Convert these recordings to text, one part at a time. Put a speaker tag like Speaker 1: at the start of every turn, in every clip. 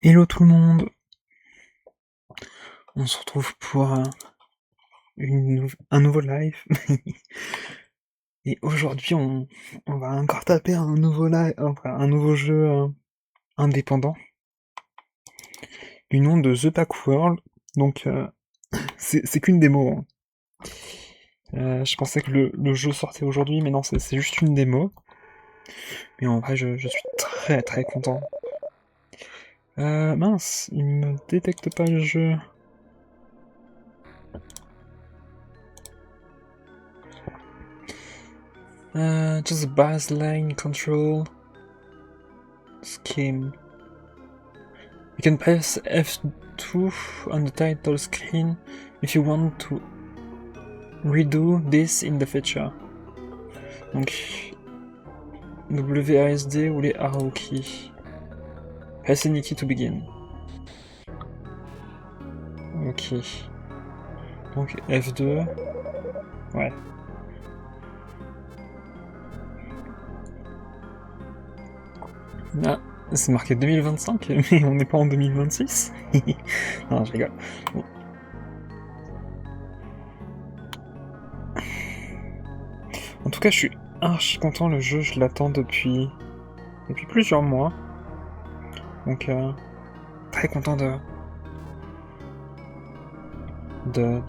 Speaker 1: Hello tout le monde, on se retrouve pour un nouveau live. Et aujourd'hui on va encore taper un nouveau live, enfin un nouveau jeu indépendant du nom de The Pack World. Donc c'est qu'une démo, hein. Je pensais que le jeu sortait aujourd'hui, mais non, c'est juste une démo. Mais en vrai je suis très très content. Mince, il me détecte pas le jeu. Just baseline control scheme. You can press F2 on the title screen if you want to redo this in the future. Donc WASD ou les arrow keys. Press any key to begin. Ok. Donc F2. Ouais. Ah, c'est marqué 2025, mais on n'est pas en 2026. Non, je rigole. Bon. En tout cas, je suis archi content, le jeu, je l'attends depuis plusieurs mois. Donc, très content de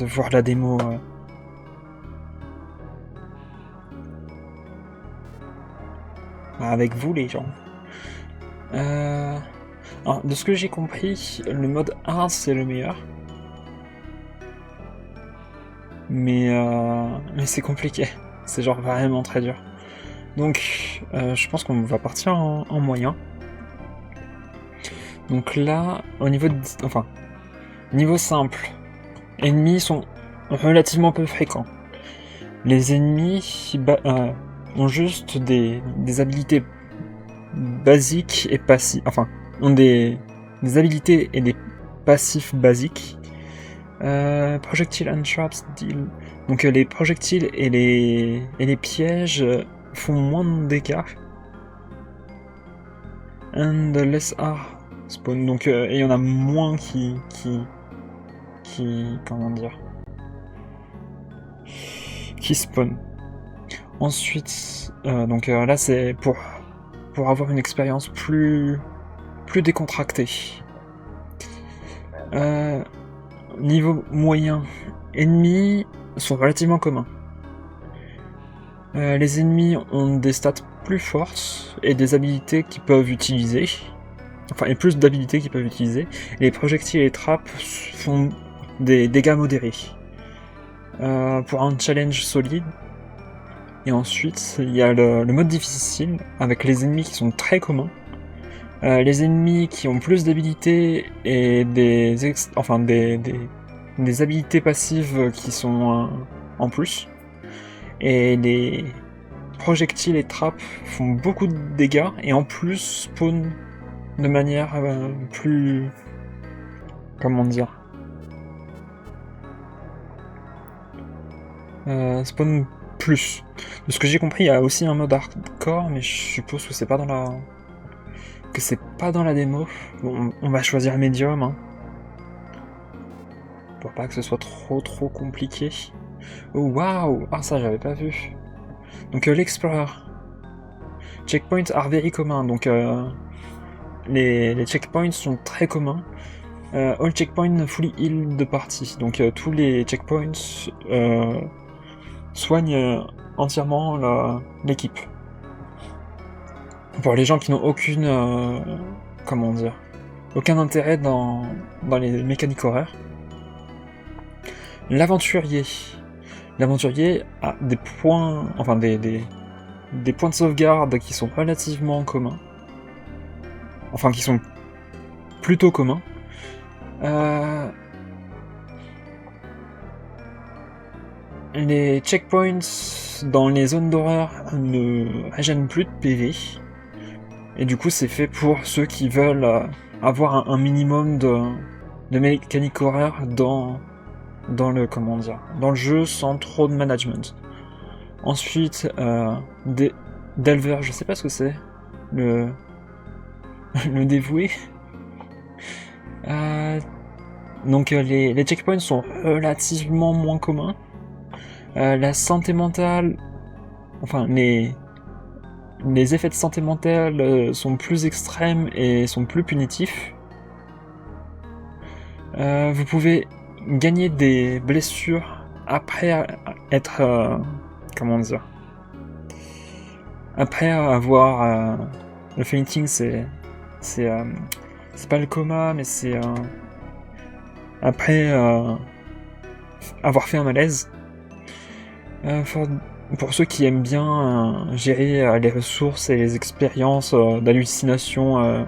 Speaker 1: voir la démo. Avec vous, les gens. Alors, de ce que j'ai compris, le mode hard c'est le meilleur. Mais c'est compliqué. C'est genre vraiment très dur. Donc, je pense qu'on va partir en moyen. Donc là, au niveau niveau simple, ennemis sont relativement peu fréquents. Les ennemis ont juste des habilités basiques et passives. Enfin, ont des habilités et des passifs basiques. Projectile and traps deal. Donc les projectiles et les pièges font moins de dégâts. And less are spawn. Donc il y en a moins qui comment dire, qui spawn. Ensuite, donc là c'est pour avoir une expérience plus décontractée. Niveau moyen, ennemis sont relativement communs. Les ennemis ont des stats plus fortes et des habilités qu'ils peuvent utiliser. Enfin, et plus d'habilités qu'ils peuvent utiliser. Les projectiles et les trappes font des dégâts modérés. Pour un challenge solide. Et ensuite, il y a le mode difficile, avec les ennemis qui sont très communs. Les ennemis qui ont plus d'habilités et des habilités passives qui sont en plus. Et les projectiles et trappes font beaucoup de dégâts et en plus spawn de manière plus... comment dire, spawn plus. De ce que j'ai compris, il y a aussi un mode hardcore, mais je suppose que c'est pas dans la démo. Bon, on va choisir medium, hein, pour pas que ce soit trop compliqué. Oh waouh, ah ça j'avais pas vu. Donc l'explorer. Checkpoints are very communs, donc les checkpoints sont très communs. All checkpoints fully heal de partie, donc tous les checkpoints soignent entièrement l'équipe. Pour les gens qui n'ont comment dire, aucun intérêt dans les mécaniques horaires. L'aventurier a des points, enfin des points de sauvegarde qui sont relativement communs. Enfin, qui sont plutôt communs. Les checkpoints dans les zones d'horreur ne régènent plus de PV. Et du coup, c'est fait pour ceux qui veulent avoir un minimum de mécanique horreur dans le dans le jeu sans trop de management. Ensuite, Delver, je sais pas ce que c'est, le dévoué. Les checkpoints sont relativement moins communs. La santé mentale, enfin les effets de santé mentale sont plus extrêmes et sont plus punitifs. Vous pouvez gagner des blessures après être comment dire, après avoir le fainting, c'est pas le coma, mais c'est après avoir fait un malaise. Pour ceux qui aiment bien gérer les ressources et les expériences d'hallucination,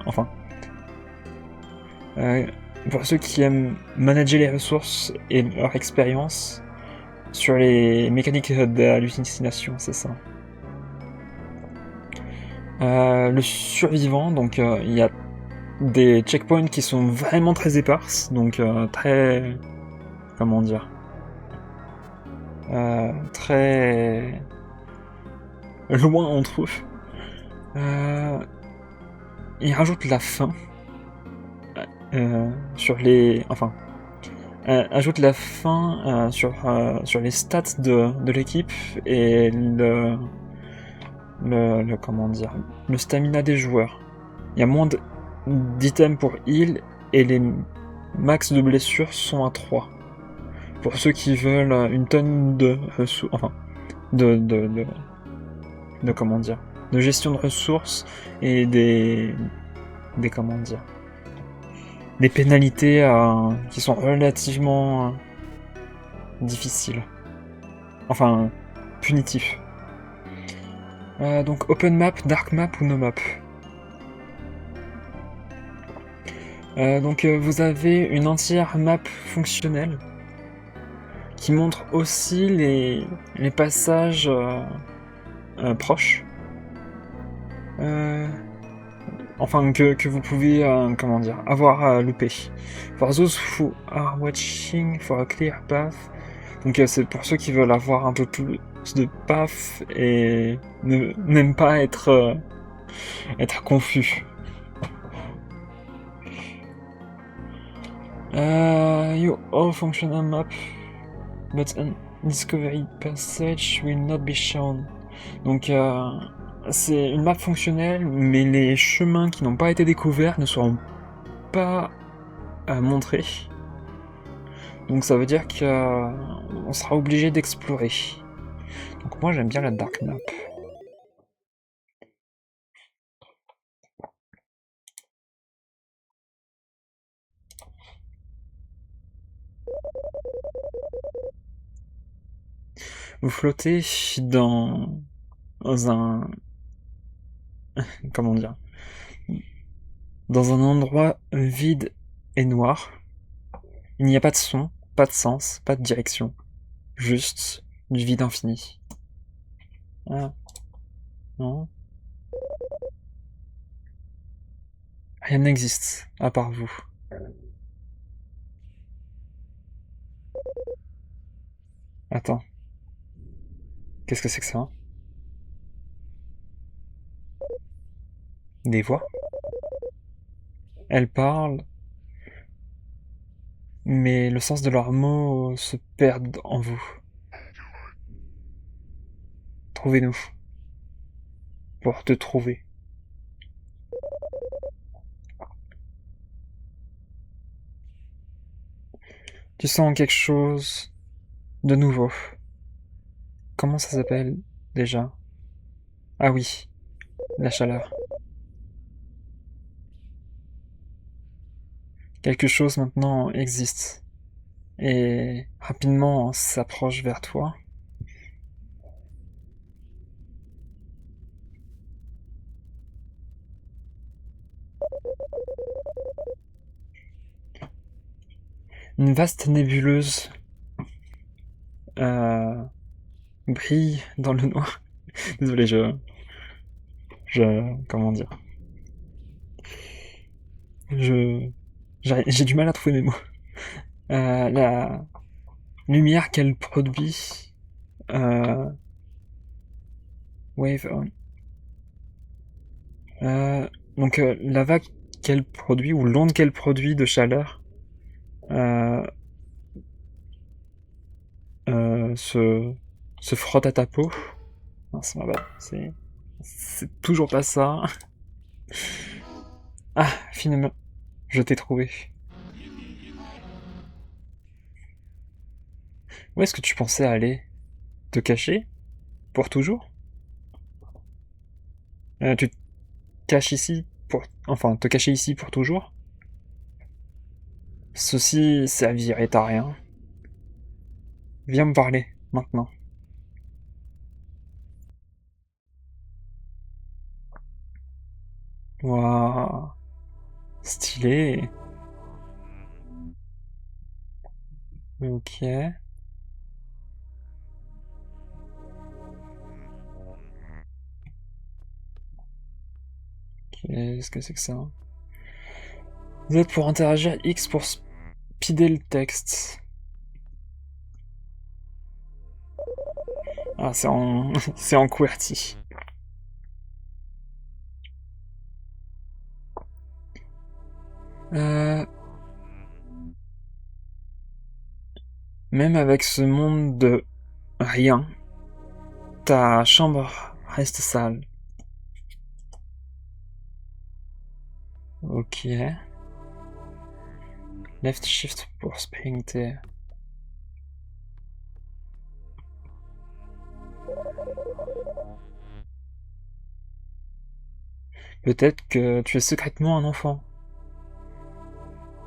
Speaker 1: pour ceux qui aiment manager les ressources et leur expérience sur les mécaniques d'hallucination, c'est ça. Le survivant, donc il y a des checkpoints qui sont vraiment très éparses, donc très... comment dire, très loin entre eux. Il rajoute la faim sur les... Enfin, ajoute la faim sur les stats de l'équipe et comment dire, le stamina des joueurs. Il y a moins d'items pour heal et les max de blessures sont à 3. Pour ceux qui veulent une tonne de ressources, enfin, de comment dire, de gestion de ressources et des comment dire, des pénalités qui sont relativement difficiles, enfin punitifs. Donc open map, dark map ou no map. Vous avez une entière map fonctionnelle qui montre aussi les passages proches. Que vous pouvez comment dire, avoir loupé. For those who are watching for a clear path. Donc c'est pour ceux qui veulent avoir un peu plus de path et n'aiment pas être confus. You all functional map, but a discovery passage will not be shown. Donc c'est une map fonctionnelle, mais les chemins qui n'ont pas été découverts ne seront pas montrés. Donc ça veut dire qu'on sera obligé d'explorer. Donc moi j'aime bien la dark map. Vous flottez dans un... comment dire, dans un endroit vide et noir. Il n'y a pas de son, pas de sens, pas de direction. Juste du vide infini. Ah. Non. Rien n'existe, à part vous. Attends. Qu'est-ce que c'est que ça? Des voix? Elles parlent, mais le sens de leurs mots se perd en vous. Trouvez-nous. Pour te trouver. Tu sens quelque chose de nouveau. Comment ça s'appelle déjà? Ah oui, la chaleur. Quelque chose maintenant existe et rapidement s'approche vers toi. Une vaste nébuleuse brille dans le noir. Désolé, comment dire, j'ai du mal à trouver mes mots. La lumière qu'elle produit, wave on. La vague quel produit ou le long de quel produit de chaleur se frotte à ta peau. Non, c'est ma bad. C'est toujours pas ça. Ah, finalement, je t'ai trouvé. Où est-ce que tu pensais aller? Te cacher? Pour toujours? Tu te caches ici pour... Enfin, te cacher ici pour toujours? Ceci servirait à rien. Viens me parler, maintenant. Waouh, stylé. Ok. Qu'est-ce que c'est que ça? Z pour interagir, X pour speeder le texte. Ah, c'est en... c'est en QWERTY. Euh... Même avec ce monde de rien, ta chambre reste sale. Ok. Left shift pour sprinter. Peut-être que tu es secrètement un enfant.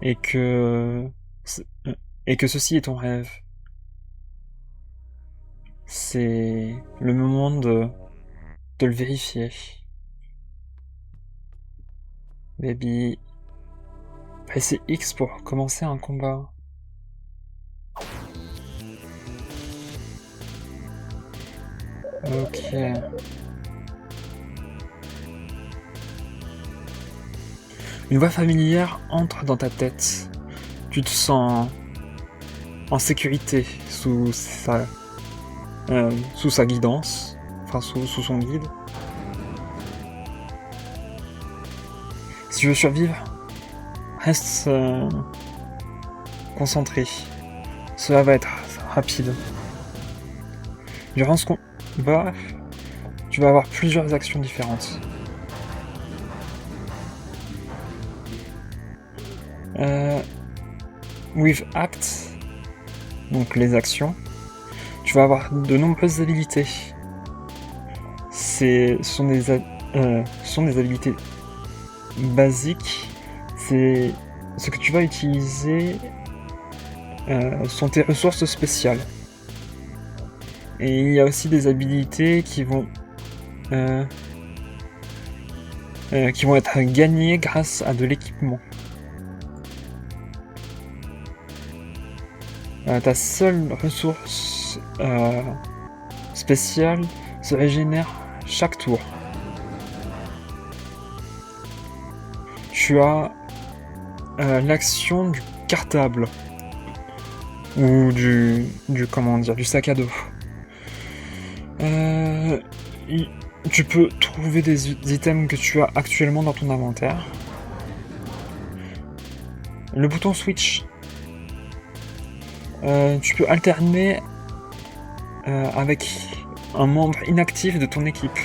Speaker 1: Et que... Et que ceci est ton rêve. C'est le moment de le vérifier. Baby. Pressez X pour commencer un combat. Ok. Une voix familière entre dans ta tête. Tu te sens en sécurité sous sa guidance, enfin sous son guide. Si tu veux survivre, reste concentré. Cela va être rapide. Durant ce combat, tu vas avoir plusieurs actions différentes. With Act, donc les actions, tu vas avoir de nombreuses habilités. Ce sont des habilités basiques. C'est ce que tu vas utiliser sont tes ressources spéciales. Et il y a aussi des habilités qui vont être gagnées grâce à de l'équipement. Ta seule ressource spéciale se régénère chaque tour. Tu as l'action du cartable ou du sac à dos. Tu peux trouver des items que tu as actuellement dans ton inventaire. Le bouton switch. Tu peux alterner avec un membre inactif de ton équipe.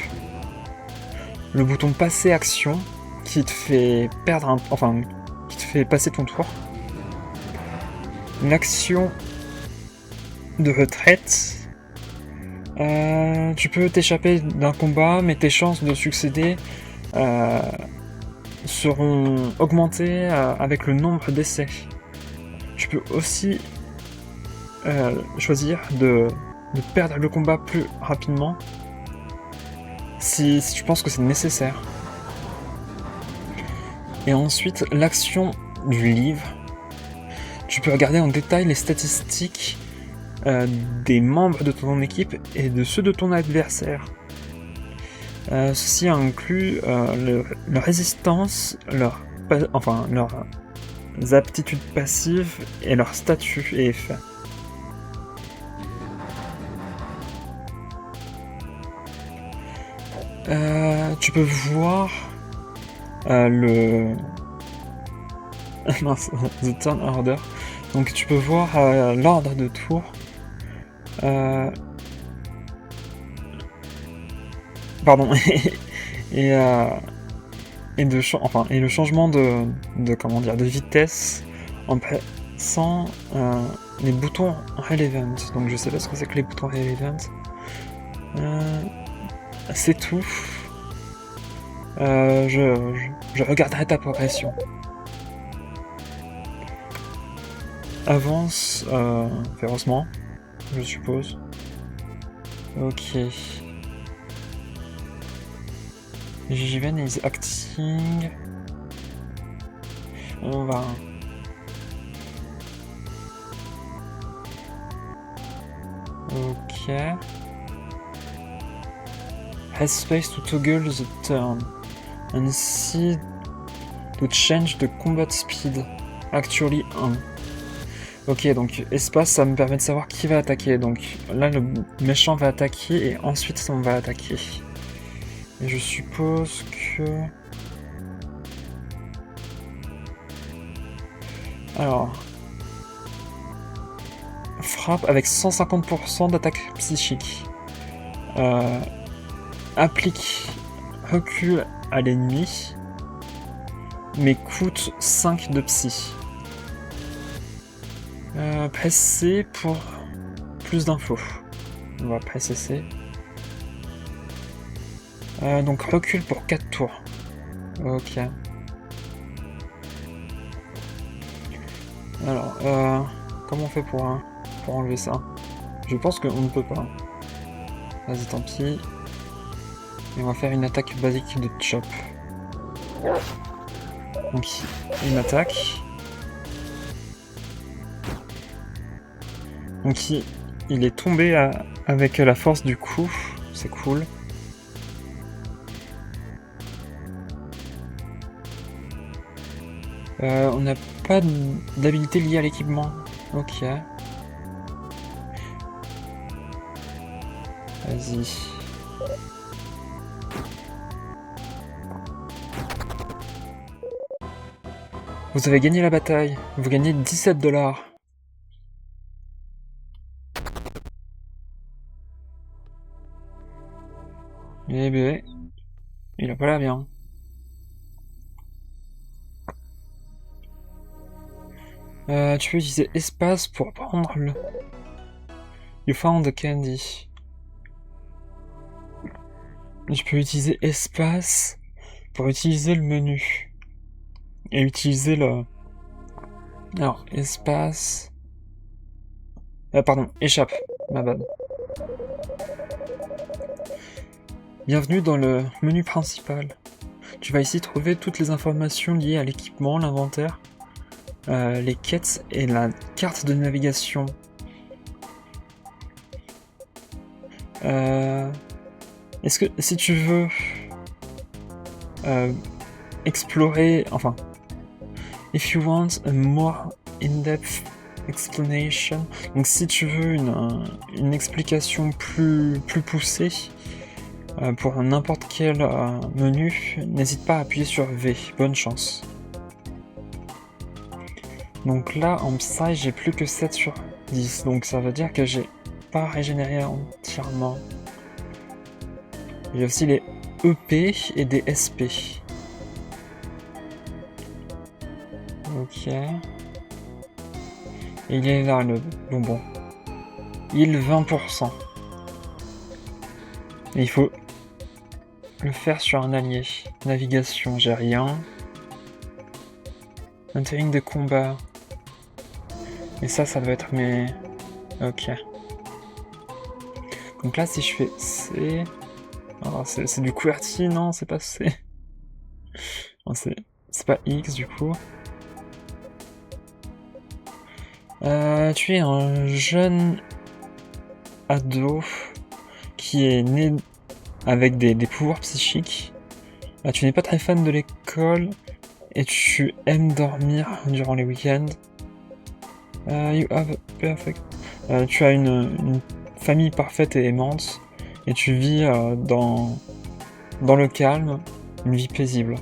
Speaker 1: Le bouton passer action qui te fait qui te fait passer ton tour. L'action de retraite. Tu peux t'échapper d'un combat, mais tes chances de succéder seront augmentées avec le nombre d'essais. Tu peux aussi choisir de perdre le combat plus rapidement si tu penses que c'est nécessaire. Et ensuite, l'action du livre. Tu peux regarder en détail les statistiques des membres de ton équipe et de ceux de ton adversaire. Ceci inclut leur résistance, leurs aptitudes passives et leur statut et effet. Tu peux voir mince, The Turn Order. Donc tu peux voir l'ordre de tour. Pardon. et le changement de vitesse en pressant les boutons relevant. Donc je sais pas ce que c'est que les boutons relevant. C'est tout. Je regarderai ta progression. Avance férocement, je suppose. Ok. Jiven is acting. On va. Ok. Has space to toggle the turn and see to change the combat speed. Actually 1. Ok, donc espace, ça me permet de savoir qui va attaquer. Donc là, le méchant va attaquer et ensuite on va attaquer. Et je suppose que... Alors... Frappe avec 150% d'attaque psychique. Applique recul à l'ennemi, mais coûte 5 de psy. Presse C pour plus d'infos. On va presser C. Donc recul pour 4 tours. Ok. Alors, comment on fait pour enlever ça? Je pense qu'on ne peut pas. Vas-y, tant pis. Et on va faire une attaque basique de chop. Donc, il m'attaque. Donc, il est tombé avec la force du coup. C'est cool. On n'a pas d'habilité liée à l'équipement. Ok. Vas-y. Vous avez gagné la bataille. Vous gagnez 17 $. Eh ben, il a pas l'air bien. Tu peux utiliser espace pour prendre le... You found the candy. Je peux utiliser espace pour utiliser le menu. Et utiliser le... Alors, espace... pardon, échappe, ma bad. Bienvenue dans le menu principal. Tu vas ici trouver toutes les informations liées à l'équipement, l'inventaire, les quêtes et la carte de navigation. Est-ce que si tu veux explorer, enfin, if you want a more in-depth explanation, donc si tu veux une explication plus poussée pour n'importe quel menu, n'hésite pas à appuyer sur V. Bonne chance. Donc là, en Psy, j'ai plus que 7 sur 10, donc ça veut dire que j'ai pas régénéré entièrement. Il y a aussi les EP et des SP. Ok. Et il est là, le bonbon. Il 20%. Et il faut le faire sur un allié. Navigation, j'ai rien. Entering de combat. Et ça doit être mes... Ok. Donc là, si je fais C... Oh, c'est du QWERTY, non, c'est pas C. Oh, c'est pas X, du coup. Tu es un jeune ado qui est né avec des pouvoirs psychiques. Tu n'es pas très fan de l'école et tu aimes dormir durant les week-ends. You have a perfect... tu as une famille parfaite et aimante et tu vis dans le calme, une vie paisible.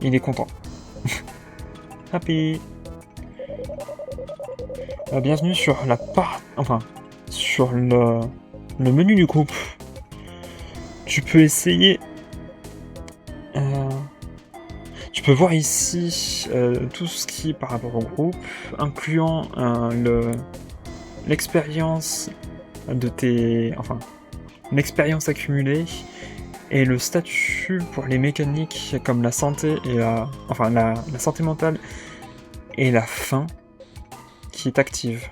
Speaker 1: Il est content. Happy. Bienvenue sur sur le menu du groupe. Tu peux essayer. Tu peux voir ici tout ce qui est par rapport au groupe, incluant l'expérience de l'expérience accumulée et le statut pour les mécaniques comme la santé et la santé mentale et la faim qui est active.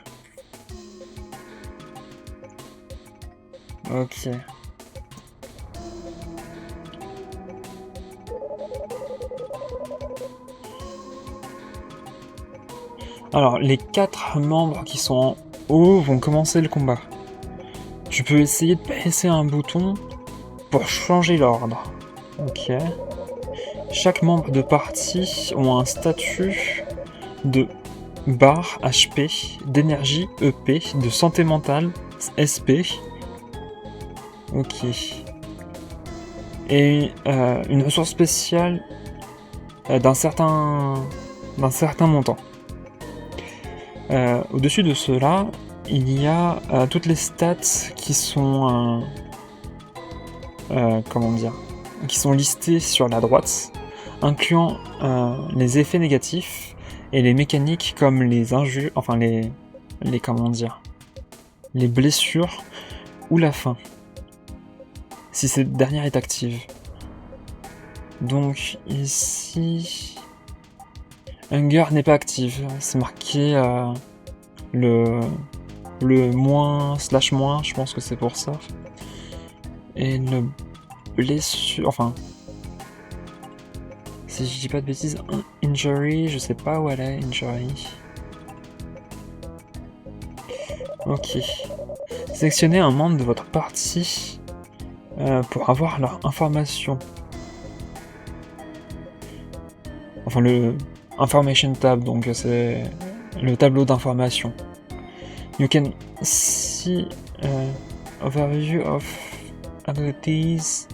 Speaker 1: Ok. Alors, les 4 membres qui sont en haut vont commencer le combat. Tu peux essayer de presser un bouton pour changer l'ordre. Ok. Chaque membre de partie ont un statut de barre HP, d'énergie EP, de santé mentale SP. Ok. Et une ressource spéciale d'un certain montant. Au-dessus de cela, il y a toutes les stats qui sont qui sont listées sur la droite, incluant les effets négatifs et les mécaniques comme les injures, les blessures ou la faim, si cette dernière est active. Donc ici, Hunger n'est pas active, c'est marqué le moins / moins, je pense que c'est pour ça. Et le blessure, si je dis pas de bêtises, injury, je sais pas où elle est, injury. Ok. Sélectionnez un membre de votre partie pour avoir leur information. Le Information tab, donc c'est le tableau d'information. You can see overview of abilities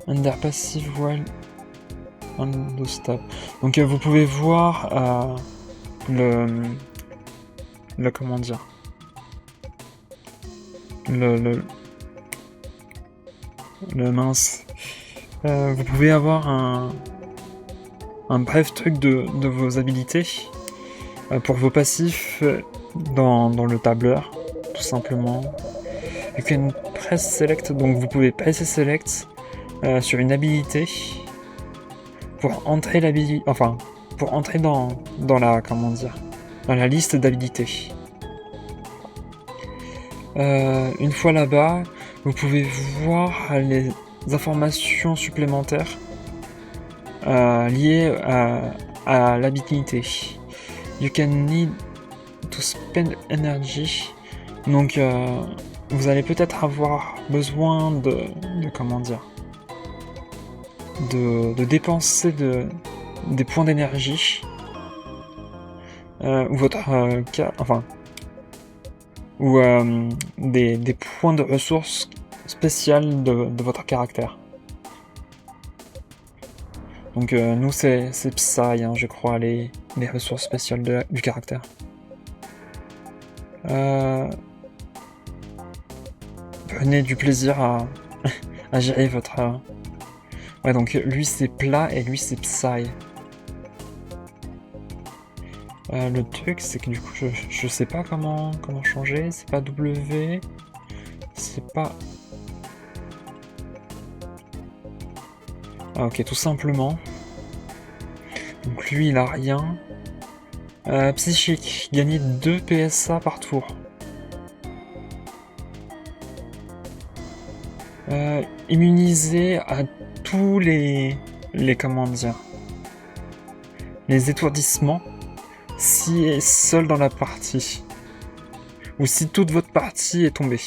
Speaker 1: and their passive while on those tabs. Donc vous pouvez voir le mince. Vous pouvez avoir un bref truc de vos habilités pour vos passifs dans le tableur, tout simplement. You can press select, donc vous pouvez presser select sur une habilité pour entrer l'habilité, pour entrer dans la liste d'habilités. Une fois là-bas, vous pouvez voir les informations supplémentaires liées à l'habilité. You can need to spend energy. Donc vous allez peut-être avoir besoin de dépenser des points d'énergie ou des points de ressources spéciales de votre caractère. Donc nous c'est Psy, je crois, les ressources spéciales du caractère. Prenez du plaisir à gérer votre... Ouais, donc lui c'est plat et lui c'est Psy. Le truc c'est que du coup je sais pas comment changer, c'est pas W, c'est pas... Ah ok, tout simplement. Donc lui il a rien. Psychique, gagner 2 PSA par tour. Immunisé à tous les étourdissements si est seul dans la partie ou si toute votre partie est tombée.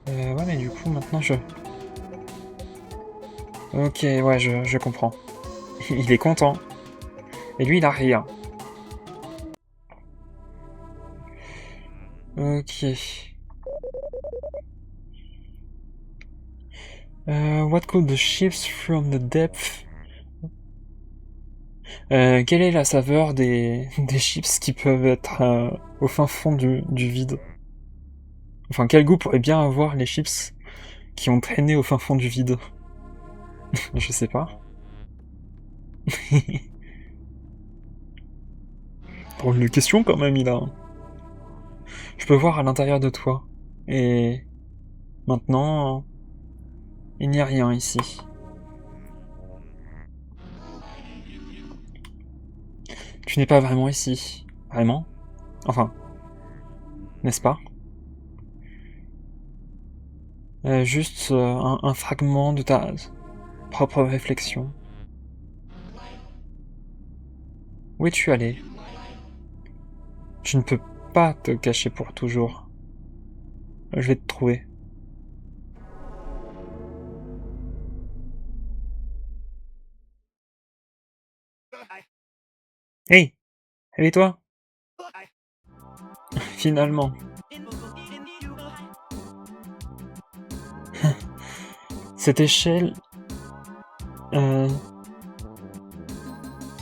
Speaker 1: Ouais, mais du coup maintenant Ok, ouais, je comprends. Il est content. Et lui, il a rien. Ok. What called the ships from the depth? Quelle est la saveur des chips qui peuvent être au fin fond du vide? Enfin, quel goût pourrait bien avoir les chips qui ont traîné au fin fond du vide? Je sais pas. Drôle de question quand même, il a. Je peux voir à l'intérieur de toi. Et maintenant, il n'y a rien ici. Tu n'es pas vraiment ici. Vraiment? Enfin, n'est-ce pas? Juste un fragment de ta propre réflexion. Où es-tu allé? Tu ne peux pas te cacher pour toujours. Je vais te trouver. Hey! Réveille-toi! Finalement. Cette échelle...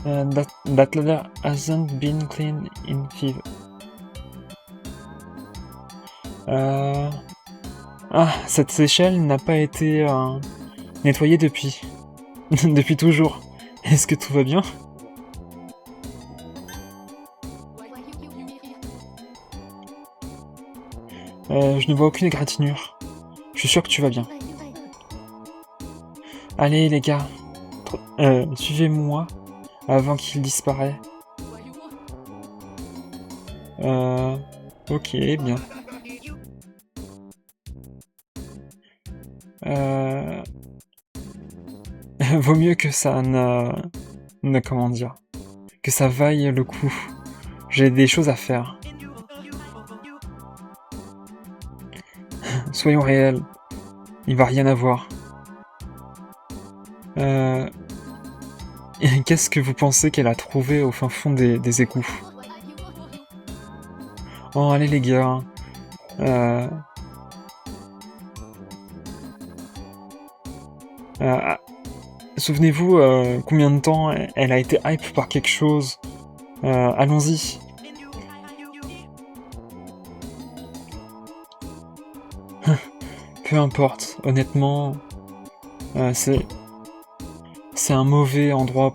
Speaker 1: that ladder hasn't been cleaned in fever. Ah, cette échelle n'a pas été nettoyée depuis. depuis toujours. Est-ce que tout va bien? Je ne vois aucune égratignure. Je suis sûr que tu vas bien. Allez les gars, suivez-moi avant qu'il disparaisse. Ok, bien. Vaut mieux que ça ne comment dire, que ça vaille le coup. J'ai des choses à faire. Soyons réels, il va rien avoir. Qu'est-ce que vous pensez qu'elle a trouvé au fin fond des égouts? Oh, allez les gars. Souvenez-vous combien de temps elle a été hype par quelque chose. Allons-y. Peu importe, honnêtement, c'est un mauvais endroit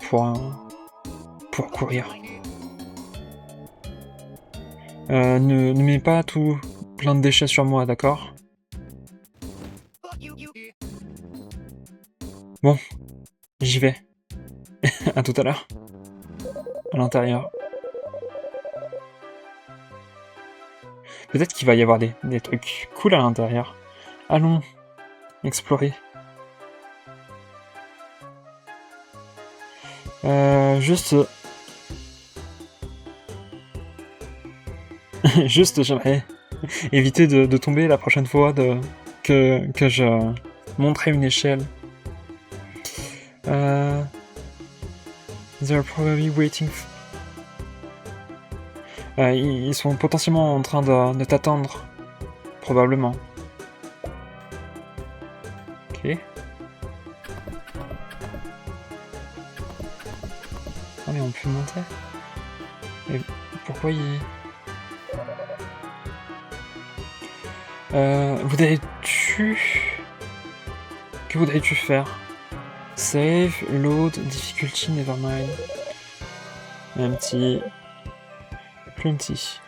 Speaker 1: pour courir. Ne mets pas tout plein de déchets sur moi, d'accord? Bon, j'y vais. À tout à l'heure. À l'intérieur. Peut-être qu'il va y avoir des trucs cool à l'intérieur. Allons, explorer. Juste... juste, j'aimerais éviter de tomber la prochaine fois que je montrerai une échelle. They're probably waiting. Ils sont potentiellement en train de t'attendre. Probablement. Ok. Ah mais on peut monter. Et pourquoi il... voudrais-tu... Que voudrais-tu faire? Save, load, difficulty, nevermind. Empty. Plenty.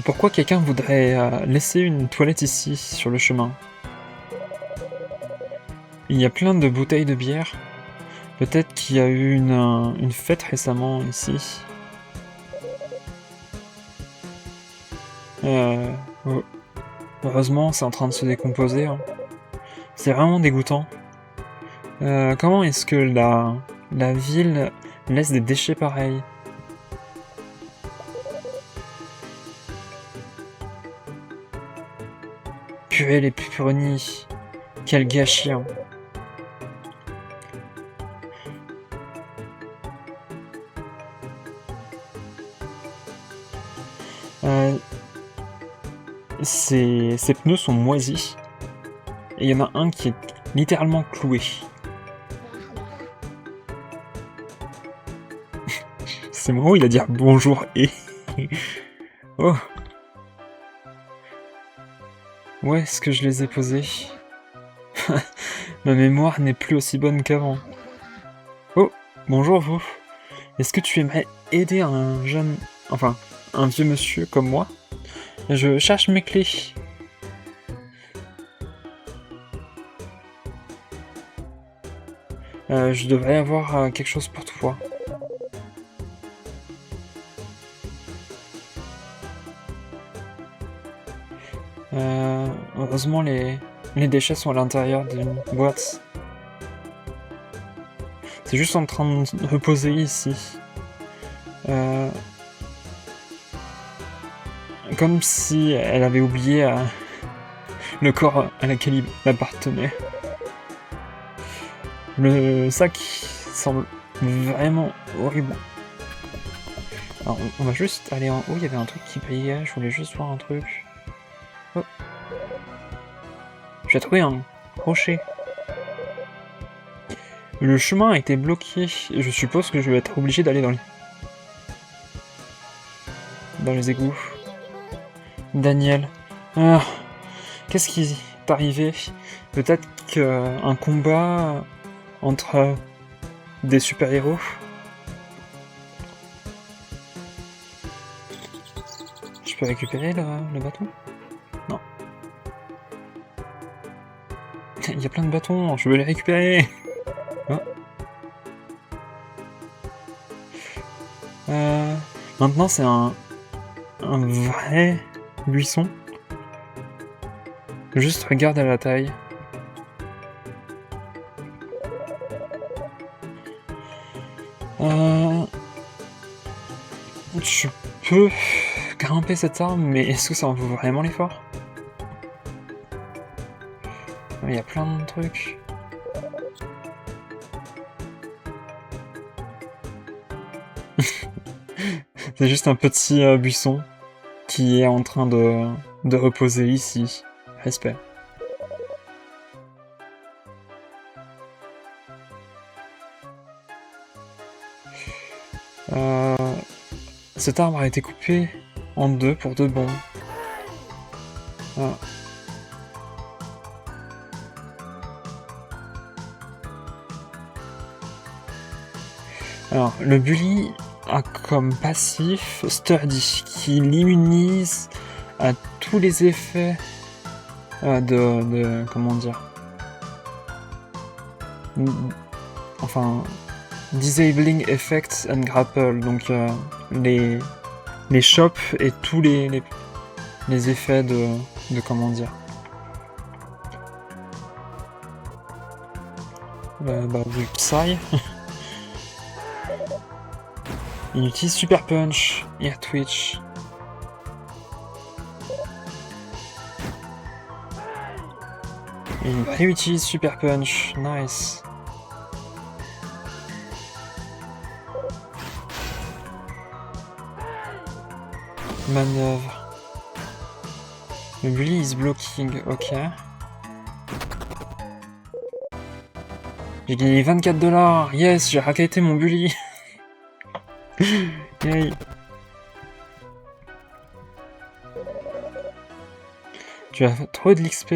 Speaker 1: Pourquoi quelqu'un voudrait laisser une toilette ici, sur le chemin? Il y a plein de bouteilles de bière. Peut-être qu'il y a eu une fête récemment ici. Heureusement, c'est en train de se décomposer. Hein. C'est vraiment dégoûtant. Comment est-ce que la ville laisse des déchets pareils? Purée les pupurnies. Quel gâchis. Hein. Ses pneus sont moisis. Et il y en a un qui est littéralement cloué. C'est le moment où il a dit bonjour et... Oh. Où est-ce que je les ai posés? Ma mémoire n'est plus aussi bonne qu'avant. Oh, bonjour vous. Est-ce que tu aimerais aider un jeune... Enfin, un vieux monsieur comme moi? Je cherche mes clés. Je devrais avoir quelque chose pour toi. Heureusement, les déchets sont à l'intérieur d'une boîte. C'est juste en train de reposer ici. Comme si elle avait oublié le corps à laquelle il appartenait. Le sac semble vraiment horrible. Alors, on va juste aller en haut, il y avait un truc qui brillait, je voulais juste voir un truc. Oh. J'ai trouvé un rocher. Le chemin a été bloqué, et je suppose que je vais être obligé d'aller dans les égouts. Daniel. Ah, qu'est-ce qui est arrivé? Peut-être qu'un combat entre des super-héros? Je peux récupérer le bâton? Non. Il y a plein de bâtons, je veux les récupérer. Oh. Maintenant c'est un vrai buisson. Juste regarde à la taille. Je peux grimper cette arme, mais est-ce que ça en vaut vraiment l'effort? Il y a plein de trucs. C'est juste un petit buisson qui est en train de reposer ici. Respect. Cet arbre a été coupé en deux pour de bon. Ah. Alors, le bully a comme passif Sturdy, qui l'immunise à tous les effets comment dire... Enfin... Disabling Effects and Grapple, donc les chops et tous les effets de comment dire... du Psy. Il utilise Super Punch, Air Twitch. Et il réutilise Super Punch, nice. Manœuvre. Le bully is blocking, ok. J'ai gagné 24$, yes, j'ai raquetté mon bully. Yay. Tu as trop de l'XP.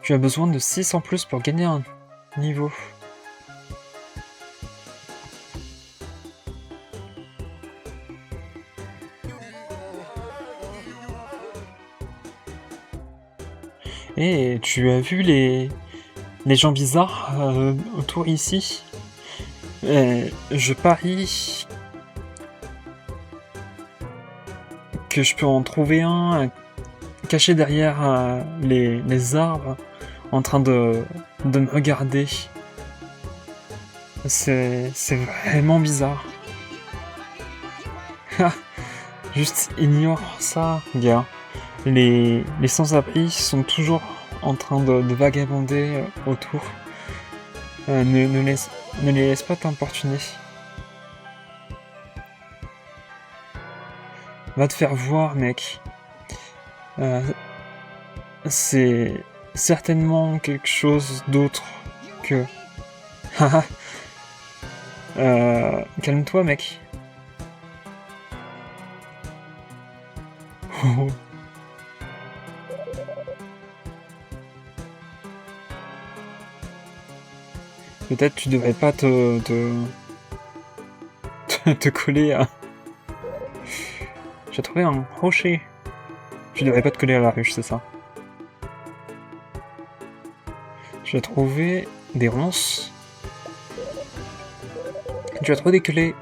Speaker 1: Tu as besoin de 6 en plus pour gagner un niveau. Et tu as vu les gens bizarres autour ici? Je parie que je peux en trouver un caché derrière les arbres en train de me regarder. C'est vraiment bizarre. Juste ignore ça, gars. Les sans-abri sont toujours en train de vagabonder autour. Ne les laisse pas t'importuner. Va te faire voir, mec. C'est certainement quelque chose d'autre que... Haha. Calme-toi, mec. Oh. Peut-être tu devrais pas te coller à... J'ai trouvé un rocher. Tu devrais pas te coller à la ruche, c'est ça. J'ai trouvé des ronces. Tu as trouvé des clés.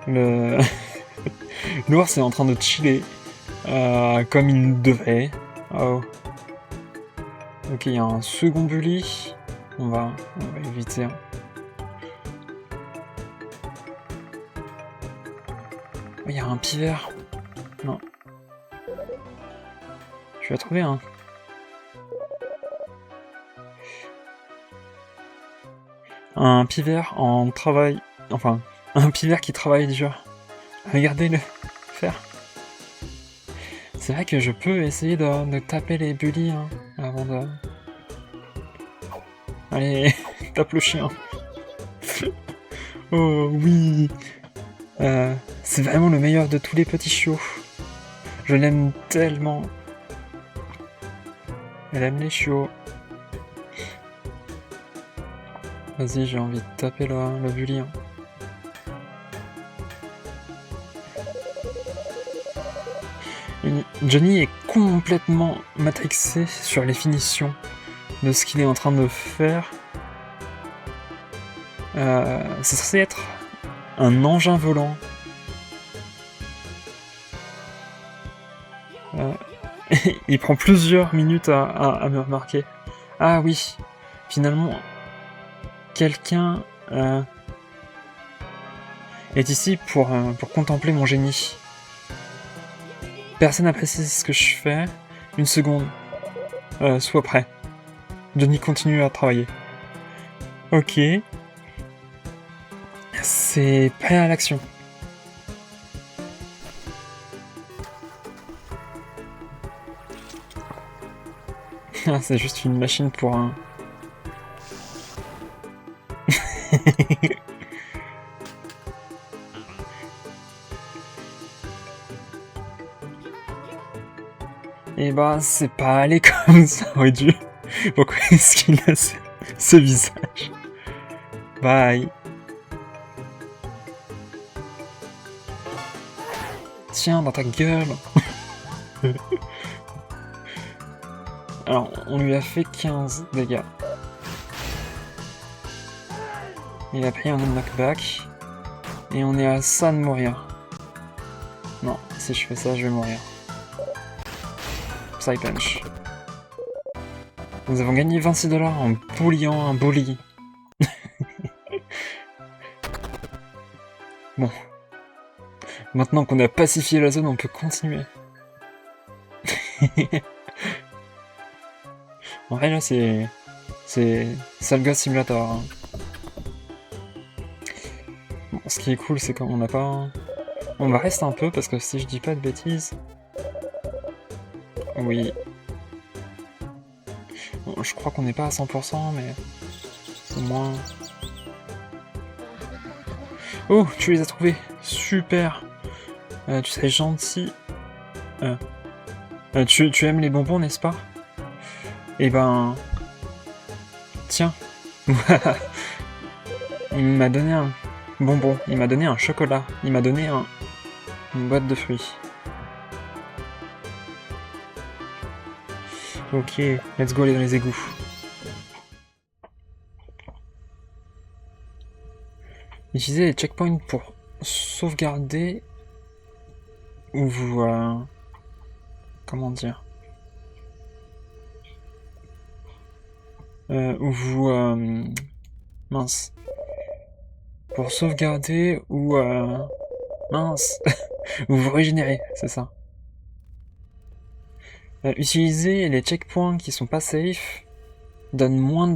Speaker 1: Le... L'ours est en train de chiller. Comme il devrait. Oh. Ok, il y a un second bully. On va éviter. Oh, il y a un pivert. Non. Tu as trouvé un. Un pivert en travail. Enfin, un pivert qui travaille déjà. Regardez-le faire. C'est vrai que je peux essayer de taper les bullies hein, avant de... Allez, tape le chien. Oh oui. C'est vraiment le meilleur de tous les petits chiots. Je l'aime tellement. Elle aime les chiots. Vas-y, j'ai envie de taper le bully. Hein. Johnny est complètement matrixé sur les finitions de ce qu'il est en train de faire. C'est censé être un engin volant. Il prend plusieurs minutes à me remarquer. Ah oui, finalement, quelqu'un est ici pour contempler mon génie. Personne n'apprécie ce que je fais. Une seconde. Sois prêt. Johnny continue à travailler. Ok. C'est prêt à l'action. C'est juste une machine pour un... Et bah, c'est pas allé comme ça aurait dû. Pourquoi est-ce qu'il a ce visage? Bye. Tiens, dans ta gueule. Alors, on lui a fait 15 dégâts. Il a pris un knockback. Et on est à ça de mourir. Non, si je fais ça, je vais mourir. Psy Punch. Nous avons gagné 26$ en bullyant un bully. Bon. Maintenant qu'on a pacifié la zone, on peut continuer. En vrai, là, c'est Salga Simulator. Hein. Bon, ce qui est cool, c'est qu'on n'a pas... On va rester un peu, parce que si je dis pas de bêtises... Oui. Bon, je crois qu'on n'est pas à 100%, mais... Au moins... Oh, tu les as trouvés. Super. Tu serais gentil. Tu aimes les bonbons, n'est-ce pas? Eh ben... Tiens. Il m'a donné un bonbon. Il m'a donné un chocolat. Il m'a donné une boîte de fruits. Ok, let's go aller dans les égouts. Utilisez les checkpoints pour sauvegarder ou vous... comment dire ou vous... mince. Pour sauvegarder ou... mince. ou vous régénérer, c'est ça. Utilisez les checkpoints qui sont pas safe donne moins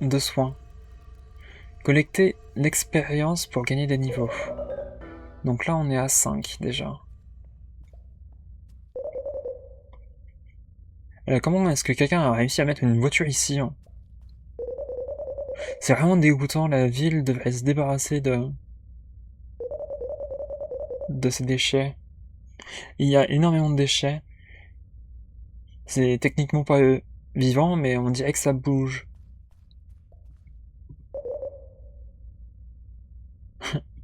Speaker 1: de soins. Collecter l'expérience pour gagner des niveaux. Donc là, on est à 5 déjà. Comment est-ce que quelqu'un a réussi à mettre une voiture ici, hein? C'est vraiment dégoûtant, la ville devrait se débarrasser de ces déchets. Il y a énormément de déchets. C'est techniquement pas vivant, mais on dirait que ça bouge.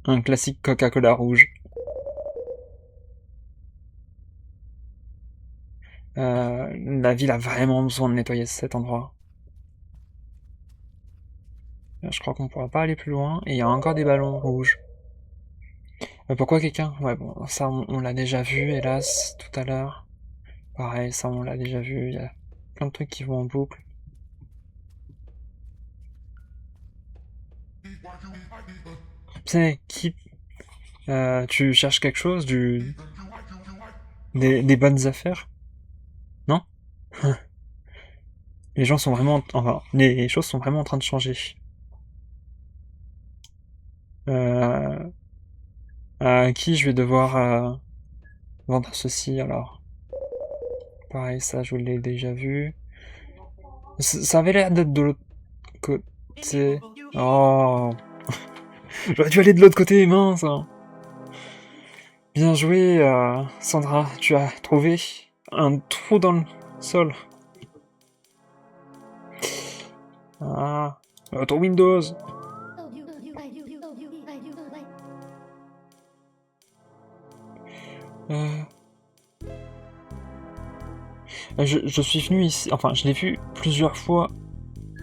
Speaker 1: Un classique Coca-Cola rouge. La ville a vraiment besoin de nettoyer cet endroit. Je crois qu'on pourra pas aller plus loin. Et il y a encore des ballons rouges. Pourquoi quelqu'un? Ouais, bon, ça on l'a déjà vu, hélas, tout à l'heure. Pareil, ça on l'a déjà vu. Il y a plein de trucs qui vont en boucle. C'est qui? Tu cherches quelque chose? Des bonnes affaires? Non? Les gens sont vraiment... Enfin, les choses sont vraiment en train de changer. À qui je vais devoir vendre ceci alors? Pareil, ça je l'ai déjà vu. Ça avait l'air d'être de l'autre côté. Oh, j'aurais dû aller de l'autre côté, mince. Bien joué, Sandra. Tu as trouvé un trou dans le sol. Ah, ton Windows. Je suis venu ici, enfin je l'ai vu plusieurs fois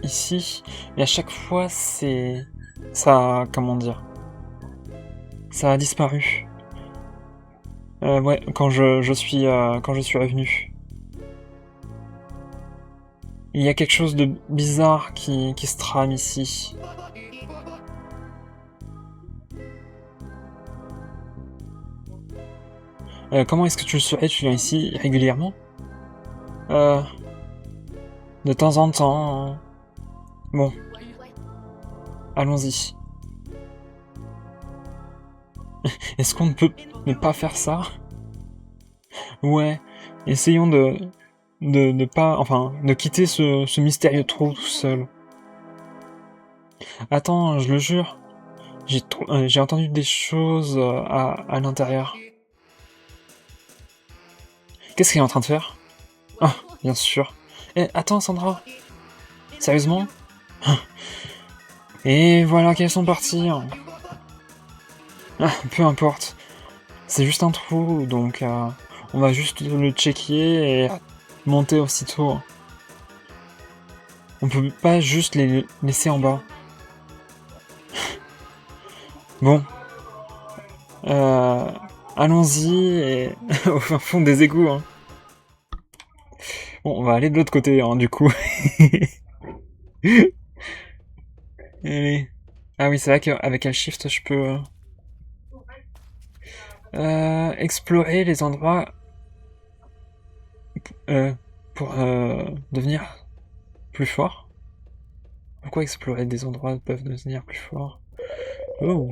Speaker 1: ici, mais à chaque fois c'est... ça... comment dire? Ça a disparu. Ouais, quand je suis revenu. Il y a quelque chose de bizarre qui se trame ici. Comment est-ce que tu le saurais? Tu viens ici régulièrement? De temps en temps. Bon, allons-y. Est-ce qu'on ne peut ne pas faire ça? Ouais, essayons de ne pas... Enfin, de quitter ce mystérieux trou tout seul. Attends, je le jure. J'ai entendu des choses à l'intérieur. Qu'est-ce qu'il est en train de faire? Ah, bien sûr. Eh, attends, Sandra. Sérieusement? Et voilà qu'elles sont parties. Ah, peu importe. C'est juste un trou, donc on va juste le checker et monter aussitôt. On peut pas juste les laisser en bas. Bon. Allons-y et au fin fond des égouts. Hein. Bon, on va aller de l'autre côté, hein, du coup. Allez. Ah oui, c'est vrai qu'avec un shift, je peux explorer les endroits pour devenir plus fort. Pourquoi explorer des endroits peuvent devenir plus forts? Oh.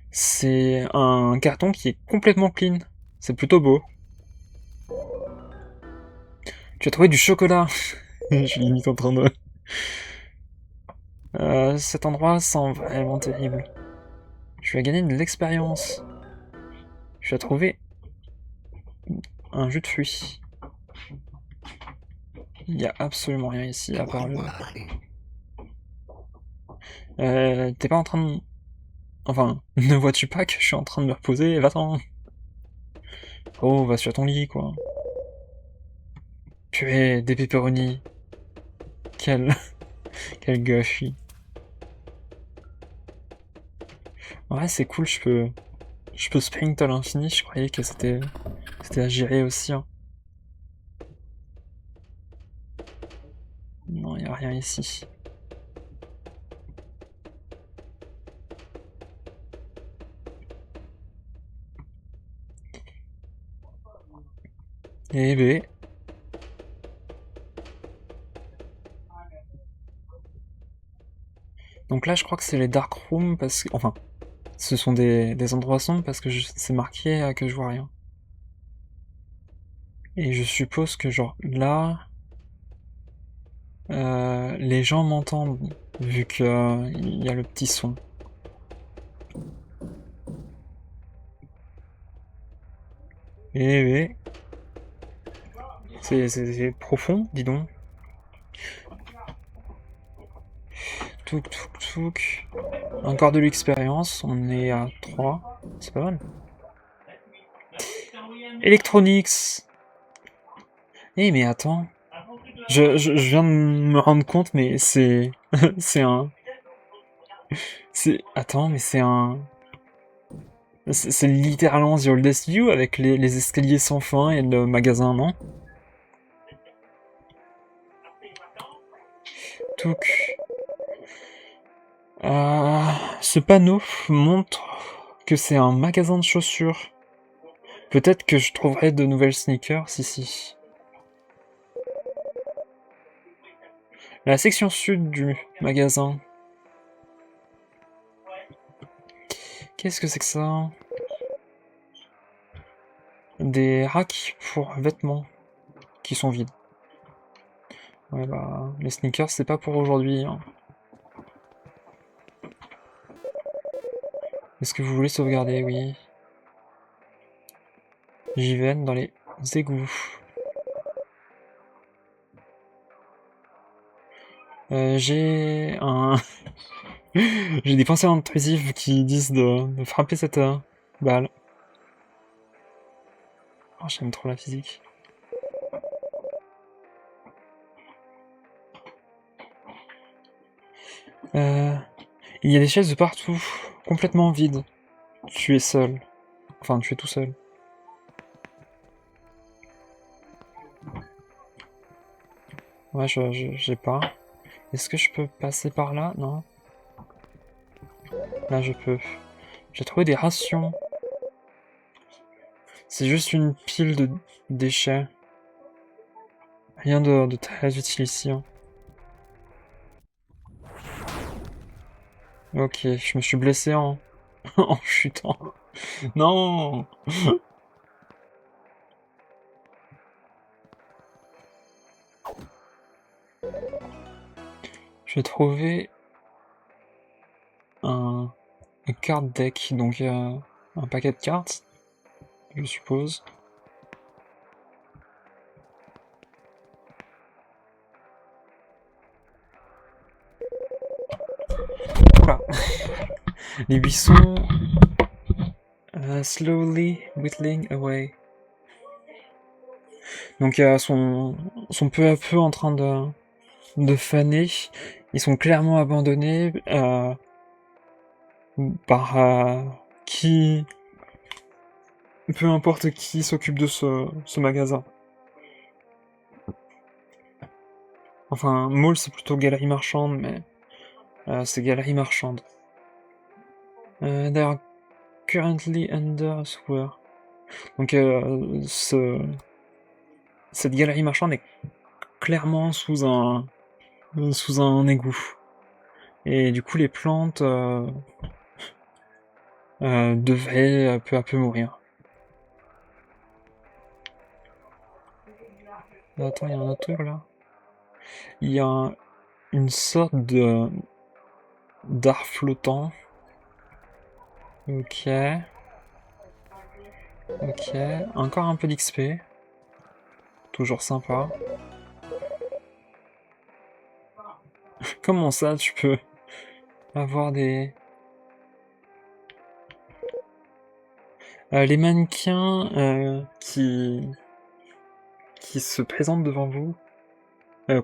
Speaker 1: C'est un carton qui est complètement clean. C'est plutôt beau. Tu as trouvé du chocolat. Je suis limite en train de... cet endroit sent vraiment terrible. Tu as gagné de l'expérience. Tu as trouvé un jus de fruits. Il n'y a absolument rien ici à part le... T'es pas en train de... Enfin, ne vois-tu pas que je suis en train de me reposer? Va-t'en. Oh, va sur ton lit, quoi. Purée, des pepperonis. Quel... quel gâchis. Ouais, c'est cool, je peux sprint à l'infini, je croyais que c'était à gérer aussi. Hein. Non, il n'y a rien ici. Eh ben... Donc là, je crois que c'est les dark rooms parce que, enfin, ce sont des endroits sombres parce que c'est marqué que je vois rien. Et je suppose que genre là, les gens m'entendent vu que il y a le petit son. Eh c'est profond, dis donc. Touk touk touk. Encore de l'expérience, on est à 3. C'est pas mal. Electronics. Eh mais attends. Je viens de me rendre compte, mais c'est... c'est un... Attends, mais c'est un... C'est littéralement The Oldest View avec les escaliers sans fin et le magasin, non? Touk. Ce panneau montre que c'est un magasin de chaussures. Peut-être que je trouverai de nouvelles sneakers ici. La section sud du magasin. Qu'est-ce que c'est que ça? Des racks pour vêtements qui sont vides. Ouais bah, les sneakers c'est pas pour aujourd'hui. Hein. Est-ce que vous voulez sauvegarder? Oui. J'y vais dans les égouts. J'ai un... J'ai des pensées intrusives qui disent de frapper cette balle. Oh, j'aime trop la physique. Il y a des chaises de partout, complètement vides. Tu es seul. Enfin, tu es tout seul. Ouais, j'ai pas. Est-ce que je peux passer par là? Non. Là, je peux. J'ai trouvé des rations. C'est juste une pile de déchets. Rien de très utile ici. Hein. Ok, je me suis blessé en, en chutant. Non! J'ai trouvé un card deck, donc un paquet de cartes, je suppose. Oula. Les buissons slowly whittling away. Donc sont peu à peu en train de faner. Ils sont clairement abandonnés par qui... Peu importe qui s'occupe de ce magasin. Enfin, mall c'est plutôt galerie marchande, mais c'est galerie marchande. They are currently under sewer. Donc cette galerie marchande est clairement sous un égout. Et du coup les plantes devraient peu à peu mourir. Attends, il y a un autre truc là. Il y a une sorte d'art flottant. Ok. Ok. Encore un peu d'XP. Toujours sympa. Comment ça, tu peux avoir des... les mannequins qui se présentent devant vous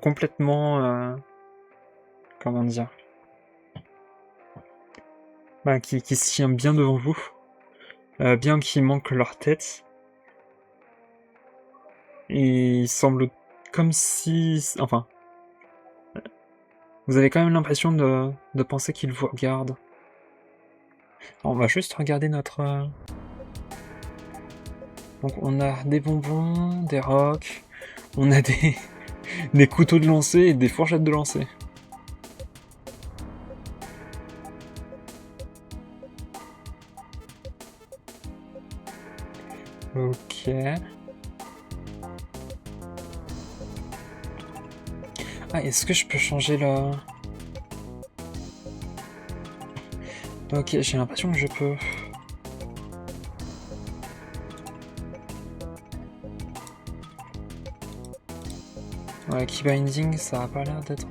Speaker 1: complètement... comment dire, bah, qui se tient bien devant vous, bien qu'il manque leur tête. Et il semble comme si... Enfin... Vous avez quand même l'impression de penser qu'ils vous regardent. On va juste regarder notre... Donc on a des bonbons, des rocs, on a des couteaux de lancer et des fourchettes de lancer. Ok. Ah, est-ce que je peux changer la... Ok, j'ai l'impression que je peux. Ouais, key binding, ça a pas l'air d'être...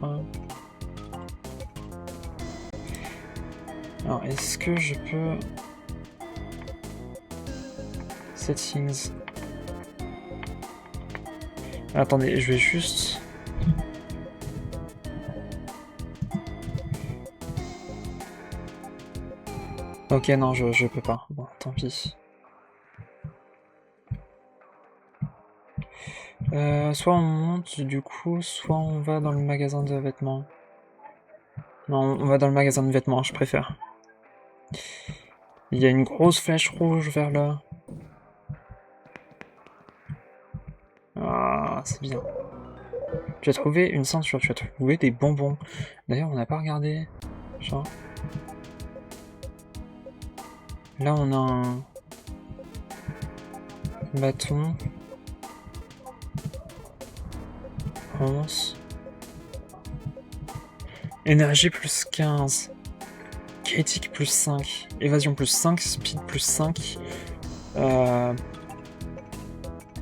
Speaker 1: Alors, est-ce que je peux... Settings. Attendez, je vais juste... Ok, non, je peux pas. Bon, tant pis. Soit on monte, du coup, soit on va dans le magasin de vêtements. Non, on va dans le magasin de vêtements, je préfère. Il y a une grosse flèche rouge vers là. Ah, c'est bien. Tu as trouvé une ceinture, tu as trouvé des bonbons. D'ailleurs, on n'a pas regardé. Genre. Là, on a un bâton. 11. Énergie plus 15. Critique plus 5. Évasion plus 5. Speed plus 5.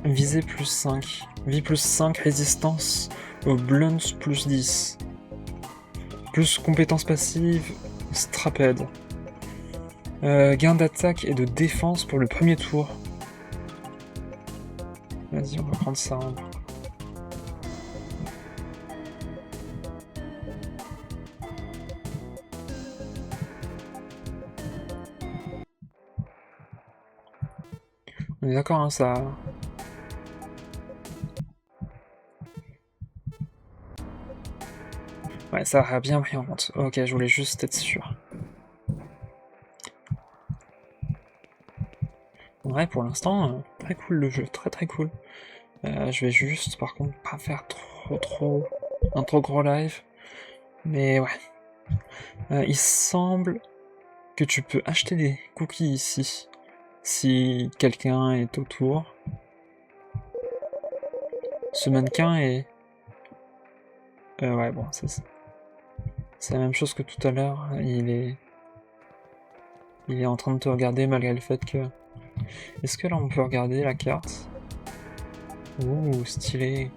Speaker 1: Visée plus 5. Vie plus 5. Résistance au blunt plus 10. Plus compétence passive. Straped. Gain d'attaque et de défense pour le premier tour. Vas-y, on va prendre ça. On est d'accord, hein, ça... Ouais, ça a bien pris en compte. Ok, je voulais juste être sûr. Ouais, pour l'instant, très cool le jeu, très très cool. Je vais juste, par contre, pas faire un trop gros live. Mais ouais. Il semble que tu peux acheter des cookies ici, si quelqu'un est autour. Ce mannequin est... ouais, bon, c'est la même chose que tout à l'heure. Il est en train de te regarder malgré le fait que... Est-ce que là on peut regarder la carte? Ouh, stylé.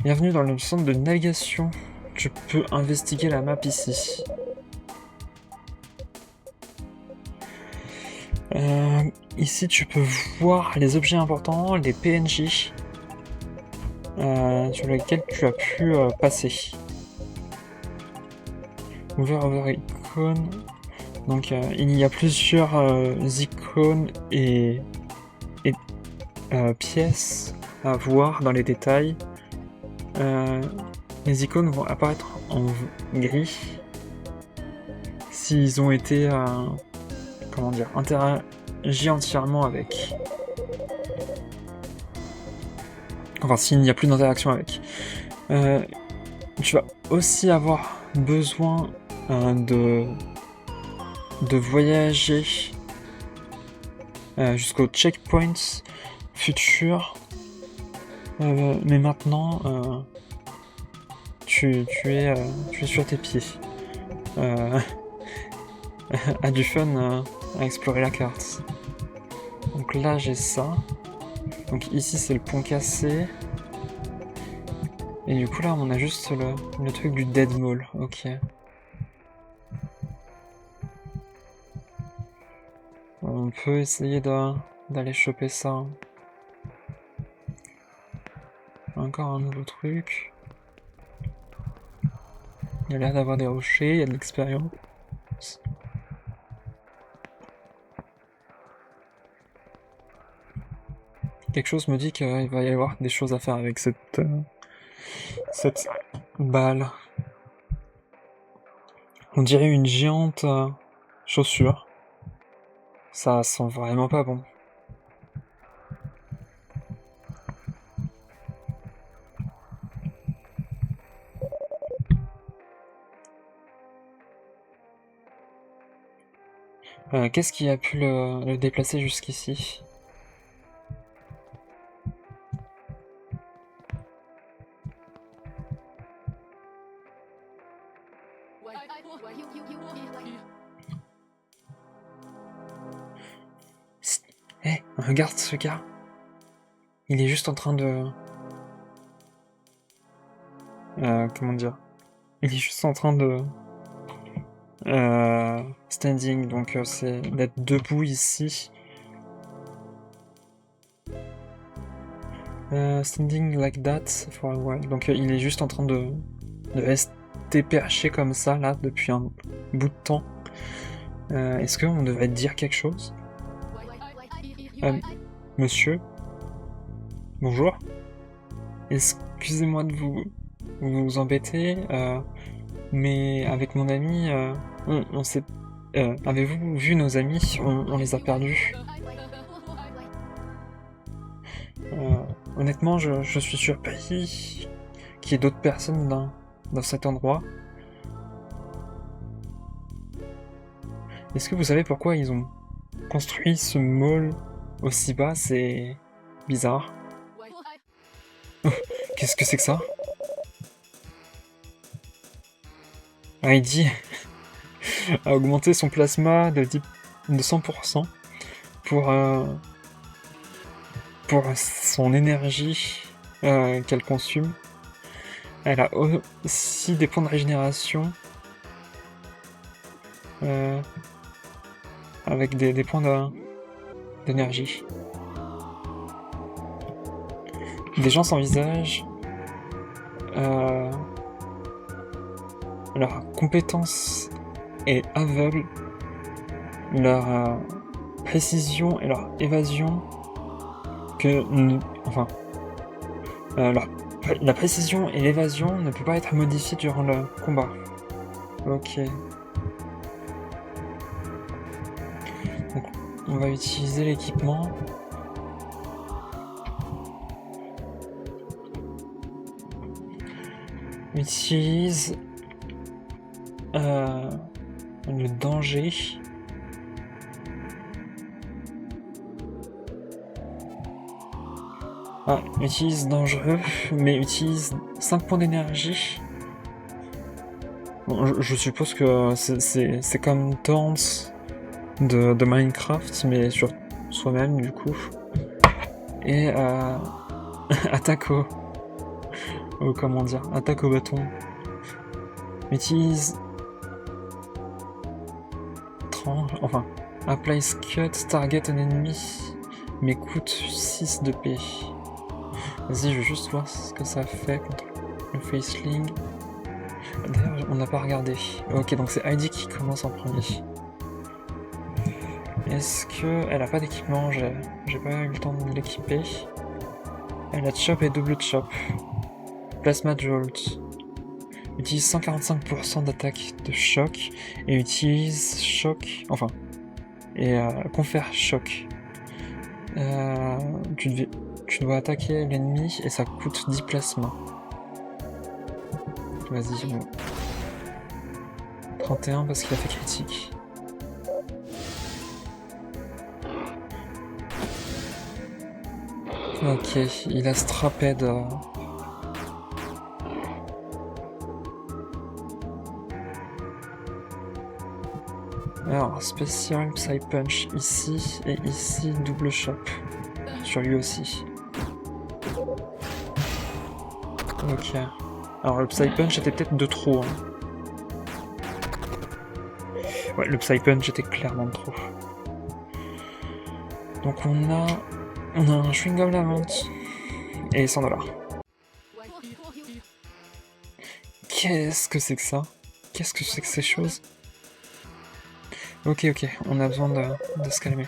Speaker 1: Bienvenue dans le centre de navigation. Tu peux investiguer la map ici. Ici, tu peux voir les objets importants, les PNJ sur lesquels tu as pu passer. Over icon. Donc, il y a plusieurs icônes et pièces à voir dans les détails. Les icônes vont apparaître en gris s'ils ont été comment dire, interagis entièrement avec. Enfin, s'il n'y a plus d'interaction avec. Tu vas aussi avoir besoin de voyager jusqu'au checkpoint futur. Mais maintenant, tu es sur tes pieds. A du fun à explorer la carte. Donc là j'ai ça. Donc ici c'est le pont cassé. Et du coup là on a juste le truc du Dead Mall. Ok. On peut essayer d'aller choper ça. Encore un nouveau truc. Il y a l'air d'avoir des rochers, il y a de l'expérience. Quelque chose me dit qu'il va y avoir des choses à faire avec cette balle. On dirait une géante chaussure. Ça sent vraiment pas bon. Qu'est-ce qui a pu le déplacer jusqu'ici? Hé, regarde ce gars. Il est juste en train de... comment dire? Il est juste en train de... standing, donc c'est d'être debout ici. Standing like that for a while. Donc il est juste en train de rester perché comme ça, là, depuis un bout de temps. Est-ce qu'on devrait dire quelque chose? Monsieur? Bonjour? Excusez-moi de vous embêter, mais avec mon ami, on s'est... avez-vous vu nos amis? On les a perdus. Honnêtement, je suis surpris qu'il y ait d'autres personnes dans cet endroit. Est-ce que vous savez pourquoi ils ont construit ce mall aussi bas? C'est bizarre. Qu'est-ce que c'est que ça? Heidi a augmenté son plasma de 100% pour son énergie qu'elle consomme. Elle a aussi des points de régénération avec des points d'énergie. Des gens sans visage. Leur compétence est aveugle. Leur précision et leur évasion la précision et l'évasion ne peut pas être modifiée durant le combat. Ok. Donc, on va utiliser l'équipement. Utilise le danger. Utilise dangereux, mais utilise 5 points d'énergie. Bon, je suppose que c'est comme Thorns de Minecraft, mais sur soi-même du coup. Et attaque comment dire, attaque au bâton. Utilise applies cut target an enemy, mais coûte 6 de P. Vas-y, je veux juste voir ce que ça fait contre le Faceling. D'ailleurs, on n'a pas regardé. Ok, donc c'est Heidi qui commence en premier. Est-ce que... Elle a pas d'équipement, j'ai pas eu le temps de l'équiper. Elle a Chop et double Chop. Plasma Jolt. Utilise 145% d'attaque de choc et utilise choc... confère choc. Tu dois attaquer l'ennemi et ça coûte 10 plasmas. Vas-y, bon. 31 parce qu'il a fait critique. Ok, il a Straped. Alors, spécial Psy Punch ici et ici double chop. Sur lui aussi. Ok. Alors le Psy Punch était peut-être de trop. Hein. Ouais, le Psy Punch était clairement de trop. Donc on a un chewing-gum la menthe et 100 $. Qu'est-ce que c'est que ça? Qu'est-ce que c'est que ces choses? Ok, on a besoin de se calmer.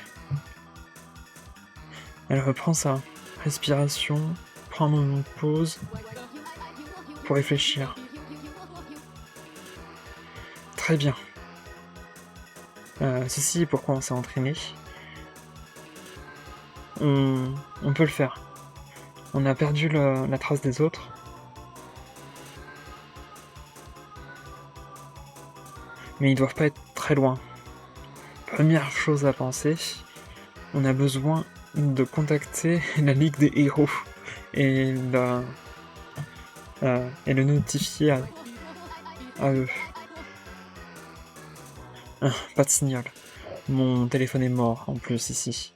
Speaker 1: Elle reprend sa respiration, prend un moment de pause pour réfléchir. Très bien. Ceci est pourquoi on s'est entraîné. On peut le faire. On a perdu la trace des autres. Mais ils doivent pas être très loin. première chose à penser, on a besoin de contacter la Ligue des Héros et le notifier à eux. Pas de signal. Mon téléphone est mort en plus ici.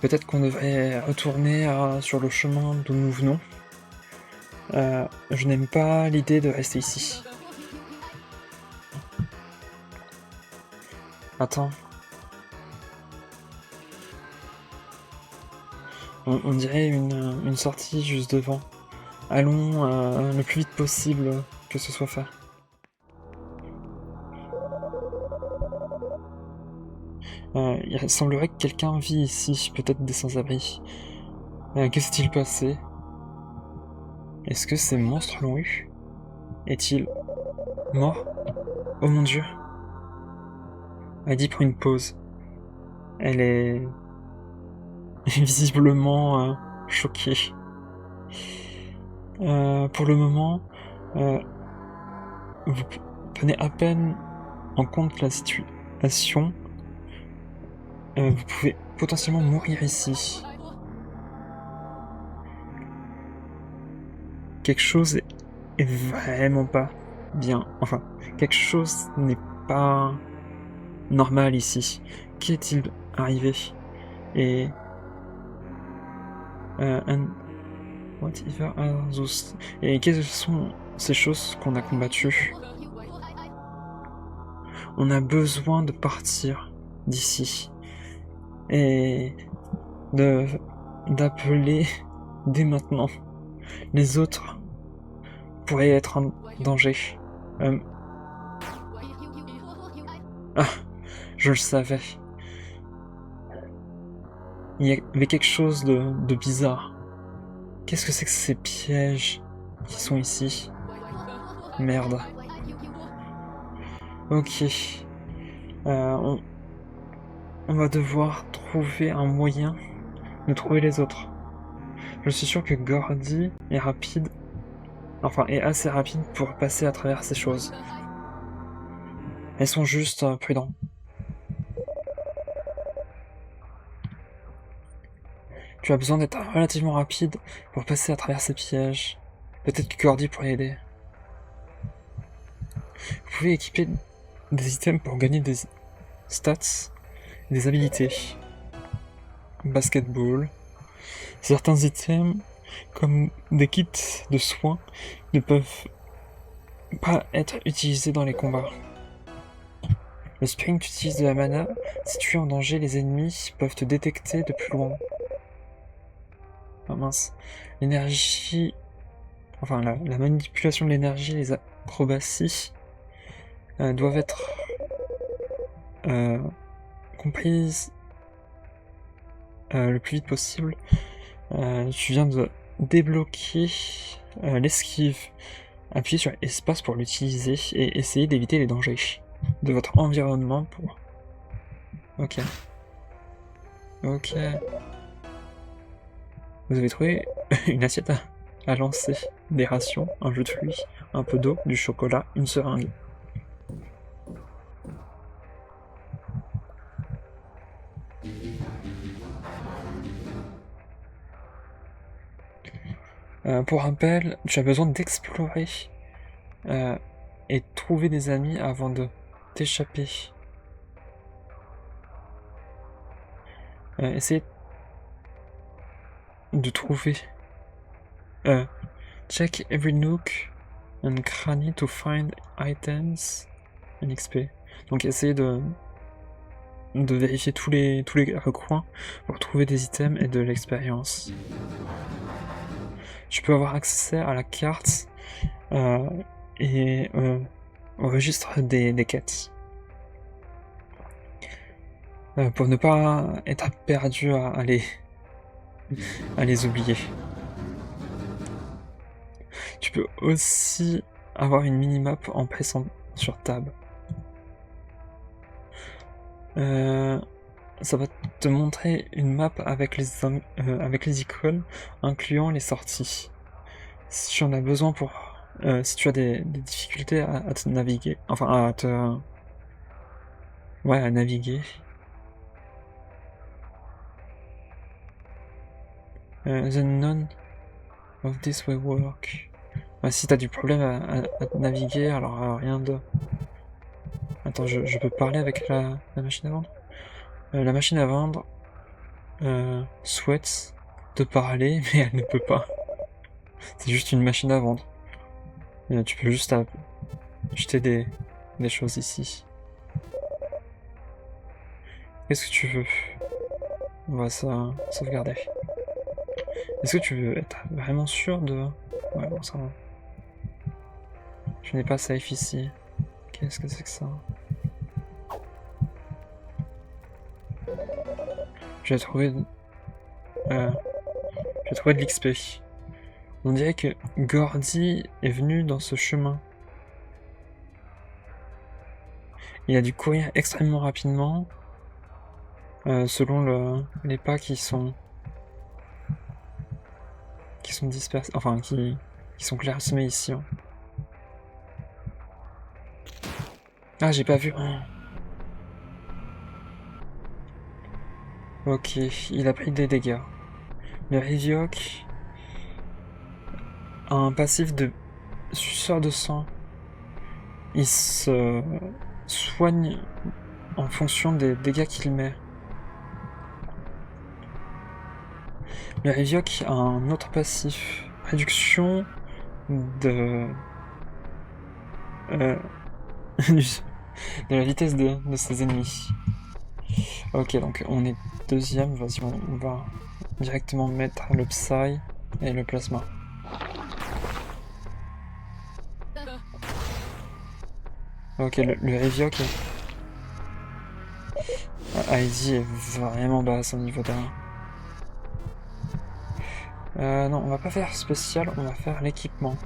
Speaker 1: Peut-être qu'on devrait retourner sur le chemin d'où nous venons. Je n'aime pas l'idée de rester ici. Attends. On dirait une sortie juste devant. Allons le plus vite possible que ce soit fait. Il semblerait que quelqu'un vit ici, peut-être des sans-abri. Que s'est-il passé? Est-ce que ces monstres l'ont eu? Est-il mort? Oh mon dieu! Heidi prend une pause. Elle est visiblement choquée. Pour le moment, vous prenez à peine en compte la situation. Vous pouvez potentiellement mourir ici. Quelque chose est vraiment pas bien. Enfin, quelque chose n'est pas normal ici. Qu'est-il arrivé? Et whatever are those... Et quelles sont ces choses qu'on a combattues? On a besoin de partir d'ici et d'appeler dès maintenant. Les autres pourraient être en danger. Ah, je le savais. Il y avait quelque chose de bizarre. Qu'est-ce que c'est que ces pièges qui sont ici? Merde. Ok. On va devoir trouver un moyen de trouver les autres. Je suis sûr que Gordy est rapide. Enfin, est assez rapide pour passer à travers ces choses. Elles sont juste prudents. Tu as besoin d'être relativement rapide pour passer à travers ces pièges. Peut-être que Gordy pourrait aider. Vous pouvez équiper des items pour gagner des stats, des habilités. Basketball. Certains items, comme des kits de soins, ne peuvent pas être utilisés dans les combats. Le sprint utilise de la mana. Si tu es en danger, les ennemis peuvent te détecter de plus loin. Ah mince. L'énergie... Enfin, la manipulation de l'énergie, les acrobaties doivent être comprises le plus vite possible. Tu viens de débloquer l'esquive. Appuyez sur espace pour l'utiliser et essayez d'éviter les dangers de votre environnement pour... Ok. Ok. Vous avez trouvé une assiette à lancer, des rations, un jus de fruits, un peu d'eau, du chocolat, une seringue. Pour rappel, tu as besoin d'explorer et trouver des amis avant de t'échapper. Essaye de trouver. Check every nook and cranny to find items and XP. Donc essayez de vérifier tous les recoins pour trouver des items et de l'expérience. Tu peux avoir accès à la carte et au registre des quêtes. Pour ne pas être perdu à les oublier. Tu peux aussi avoir une minimap en pressant sur Tab. Ça va te montrer une map avec les icônes incluant les sorties. si tu en as besoin pour... si tu as des difficultés à te naviguer, enfin à te... Ouais, à naviguer. The none of this will work. Ouais, si t'as du problème à te naviguer, alors rien de... Attends, je peux parler avec la machine à vendre? La machine à vendre souhaite te parler, mais elle ne peut pas. C'est juste une machine à vendre. Tu peux juste acheter des choses ici. Qu'est-ce que tu veux? On va sauvegarder. Est-ce que tu veux être vraiment sûr de... Ouais, bon, ça va. Je n'ai pas safe ici. Qu'est-ce que c'est que ça? J'ai trouvé... j'ai trouvé de l'XP. On dirait que Gordy est venu dans ce chemin. Il a dû courir extrêmement rapidement, selon les pas qui sont dispersés, enfin qui sont clairsemés ici. Hein. Ah, j'ai pas vu. Ok, il a pris des dégâts. Le Rivioc a un passif de suceur de sang. Il se soigne en fonction des dégâts qu'il met. Le Rivioc a un autre passif. Réduction de... de la vitesse de ses ennemis. Ok, donc on est deuxième. Vas-y, on va directement mettre le Psy et le Plasma. Ok, le Rivioc est... Heidi est vraiment basse au niveau d'un... non, on va pas faire spécial, on va faire l'équipement.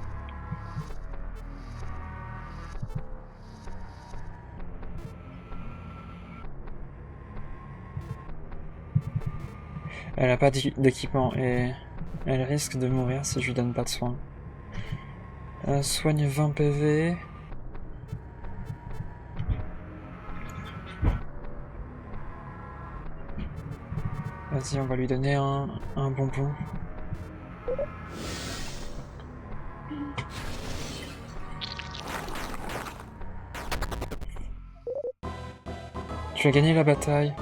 Speaker 1: Elle a pas d'équipement et elle risque de mourir si je lui donne pas de soins. Soigne 20 PV. Vas-y, on va lui donner un bonbon. Tu as gagné la bataille.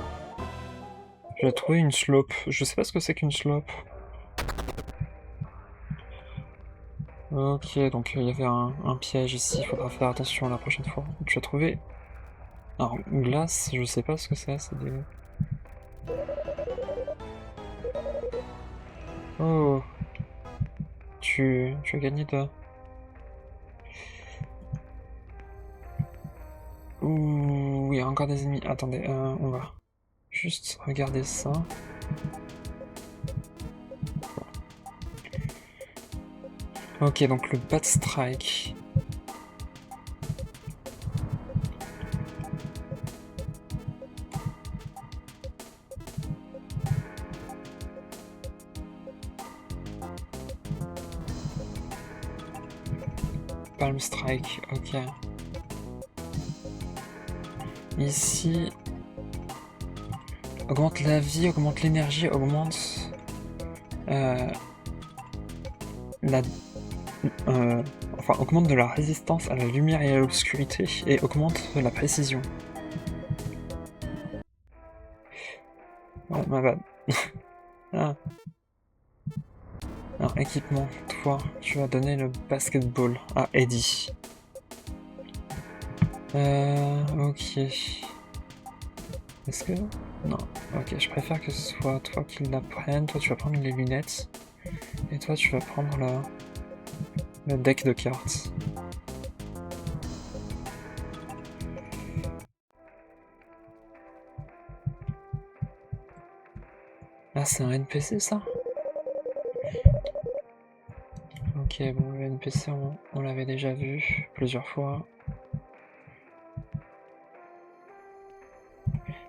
Speaker 1: J'ai trouvé une slope. Je sais pas ce que c'est qu'une slope. Ok, donc il y avait un piège ici, il faudra faire attention la prochaine fois. Tu as trouvé... Alors, glace, je sais pas ce que c'est des... Oh, tu as gagné de... Ouh, il y a encore des ennemis. Attendez, on va juste regarder ça. Ok, donc le Bat Strike. Palm Strike, ok. Ici, augmente la vie, augmente l'énergie, augmente enfin, augmente de la résistance à la lumière et à l'obscurité et augmente la précision. Ouais, ma bad. Ah. Alors, équipement, toi, tu vas donner le basketball à Eddie. Ok. Est-ce que... Non. Ok, je préfère que ce soit toi qui la prenne. Toi, tu vas prendre les lunettes. Et toi, tu vas prendre le deck de cartes. Ah, c'est un NPC, ça? Ok, bon, le NPC, on l'avait déjà vu plusieurs fois.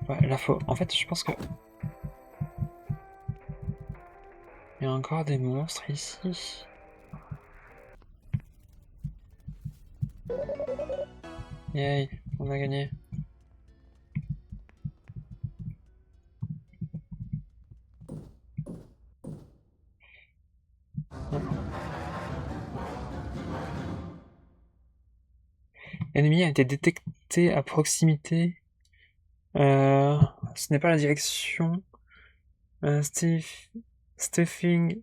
Speaker 1: Ouais, là, faut... En fait, je pense que... Il y a encore des monstres ici. Yay, on a gagné. L'ennemi a été détecté à proximité. Ce n'est pas la direction. Stuffing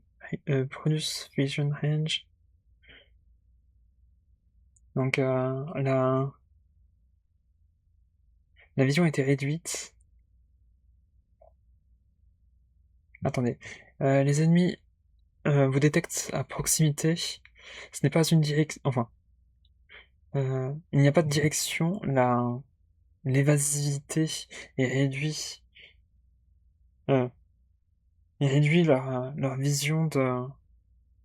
Speaker 1: produce vision range. Donc la vision a été réduite. Attendez. Les ennemis vous détectent à proximité. Ce n'est pas une direction. Enfin. Il n'y a pas de direction. L'évasivité est réduite. Il réduit leur vision de.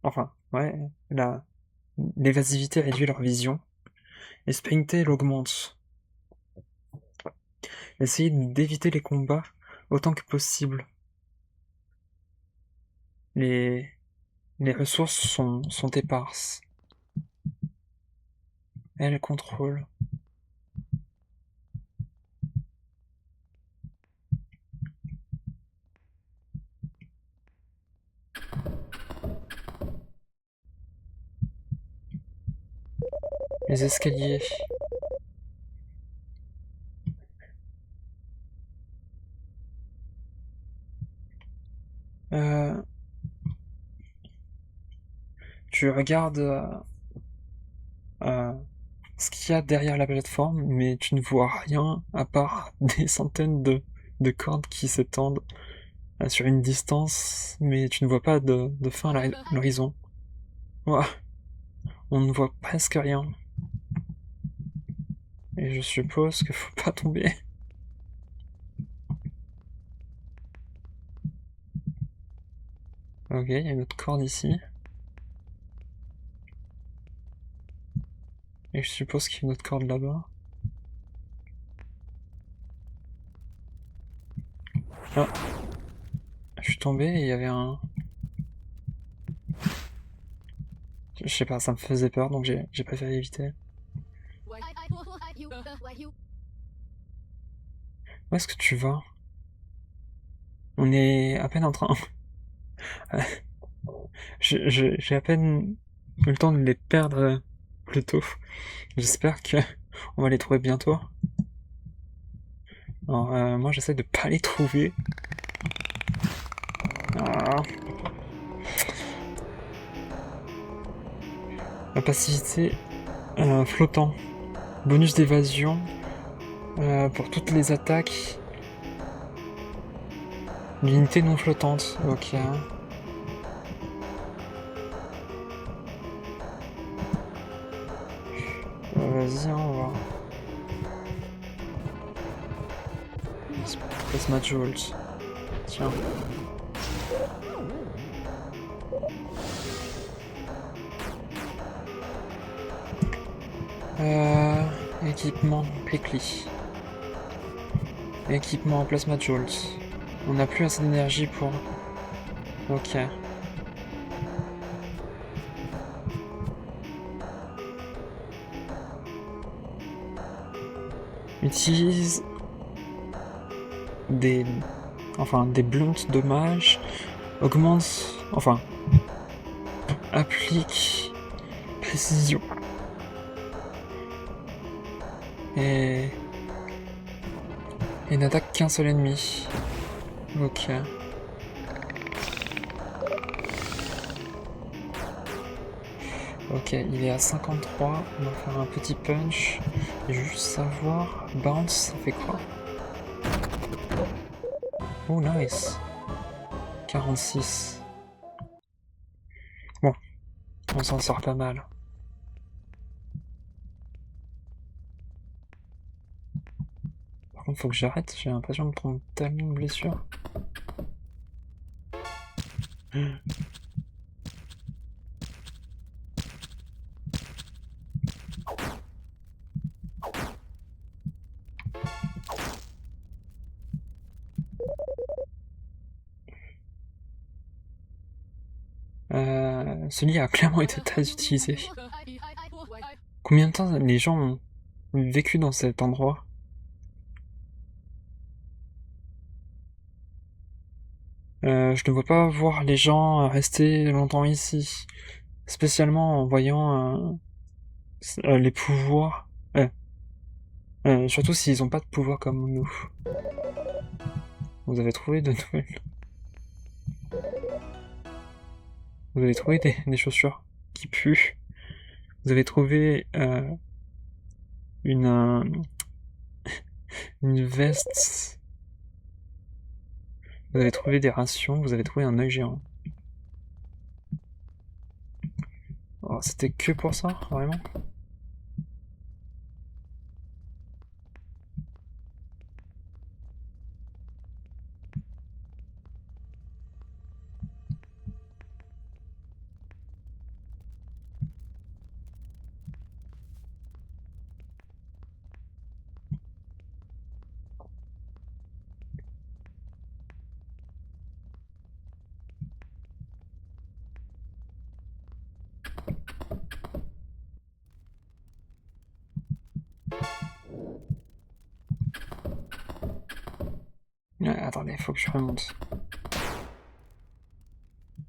Speaker 1: Enfin, ouais. L'évasivité réduit leur vision. Et Springtail augmente. Essayez d'éviter les combats autant que possible. Les ressources sont éparses. Elle contrôle. Les escaliers. Tu regardes ce qu'il y a derrière la plateforme, mais tu ne vois rien à part des centaines de cordes qui s'étendent sur une distance, mais tu ne vois pas de fin à l'horizon. Ouah, on ne voit presque rien. Et je suppose qu'il faut pas tomber. Ok, il y a une autre corde ici. Et je suppose qu'il y a une autre corde là-bas. Ah. Je suis tombé et il y avait un... Je sais pas, ça me faisait peur, donc j'ai préféré éviter. Où est-ce que tu vas? On est à peine en train... J'ai à peine eu le temps de les perdre plus tôt. J'espère que on va les trouver bientôt. Alors moi j'essaie de pas les trouver. Ah. La passivité flottant. Bonus d'évasion pour toutes les attaques. L'unité non flottante. Ok. Vas-y, on va voir. Plasma Jolt. Tiens. Équipement Pekli. Équipement Plasma Jolt. On n'a plus assez d'énergie pour... Ok. Utilise des blunts dommages, augmente, applique précision et n'attaque qu'un seul ennemi. Ok. Ok, il est à 53, on va faire un petit punch. Juste savoir, bounce, ça fait quoi? Oh nice. 46. Bon, on s'en sort pas mal. Par contre, faut que j'arrête, j'ai l'impression de prendre tellement de blessures. Ce lit a clairement été très utilisé. Combien de temps les gens vécu dans cet endroit. Je ne vois pas voir les gens rester longtemps ici, spécialement en voyant les pouvoirs. Surtout s'ils n'ont pas de pouvoir comme nous. Vous avez trouvé de nouvelles. Vous avez trouvé des chaussures qui puent. Vous avez trouvé une veste. Vous avez trouvé des rations. Vous avez trouvé un œil géant. Oh, c'était que pour ça, vraiment? Attendez, faut que je remonte.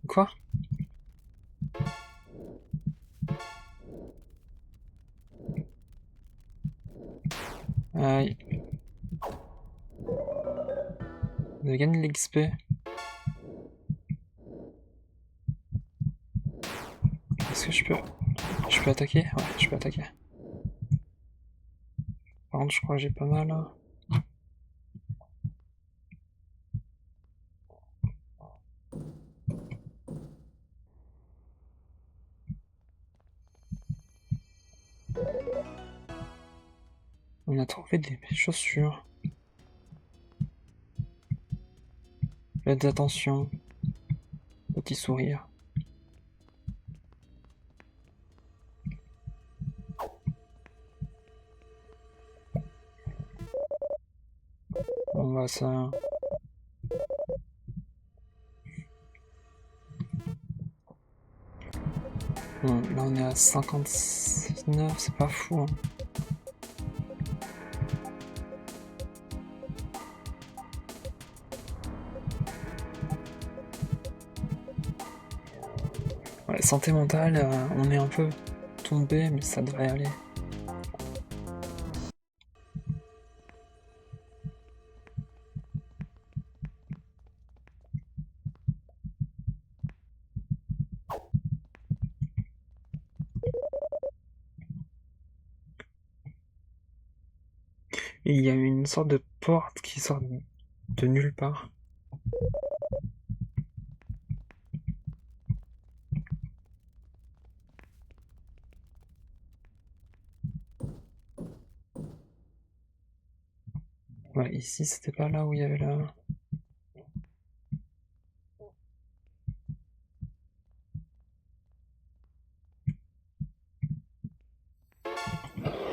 Speaker 1: Quoi? Aïe. Vous avez gagné de l'XP. Est-ce que je peux... Je peux attaquer? Ouais, je peux attaquer. Par contre, je crois que j'ai pas mal. On a trouvé des chaussures. Faites attention. Petit sourire. On va ça. Bon, là on est à 59, c'est pas fou. Hein. Ouais, santé mentale, on est un peu tombé, mais ça devrait aller. Et il y a une sorte de porte qui sort de nulle part. Ouais, ici c'était pas là où il y avait la...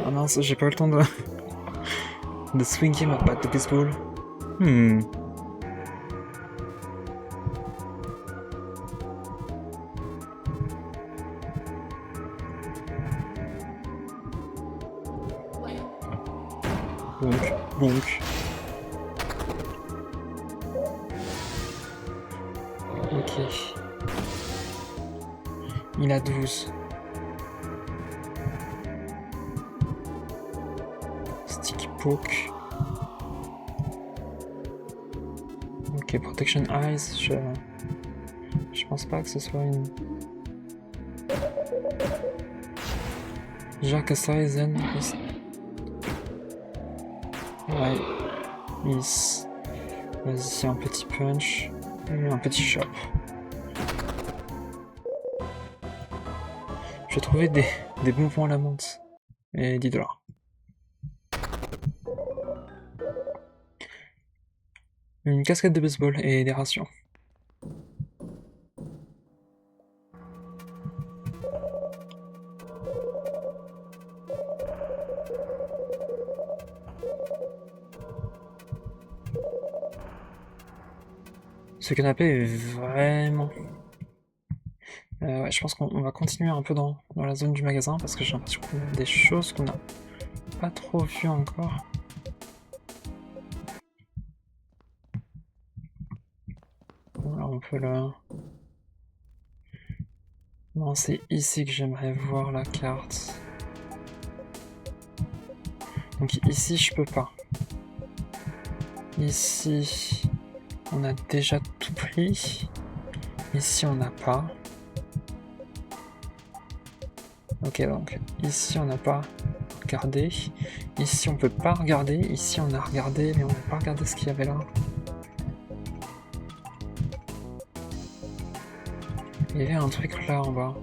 Speaker 1: Ah mince, j'ai pas eu le temps de swinguer ma batte de baseball. Bonk. Ok. Il a 12. Sticky poke. Ok, protection eyes, je pense pas que ce soit une... Jack size and... Ouais. Yes. Vas-y, un petit punch. Et un petit chop. J'ai trouvé des bonbons à la menthe. Et 10$. Une casquette de baseball et des rations. Ce canapé est vraiment... ouais, je pense qu'on va continuer un peu dans la zone du magasin parce que j'ai l'impression qu'on a des choses qu'on a pas trop vu encore. Bon, là on peut là. Non, c'est ici que j'aimerais voir la carte. Donc ici je peux pas. Ici on a déjà tout pris. Ici on n'a pas. Ok, donc ici on n'a pas regardé. Ici on peut pas regarder. Ici on a regardé, mais on n'a pas regardé ce qu'il y avait là. Il y avait un truc là en bas.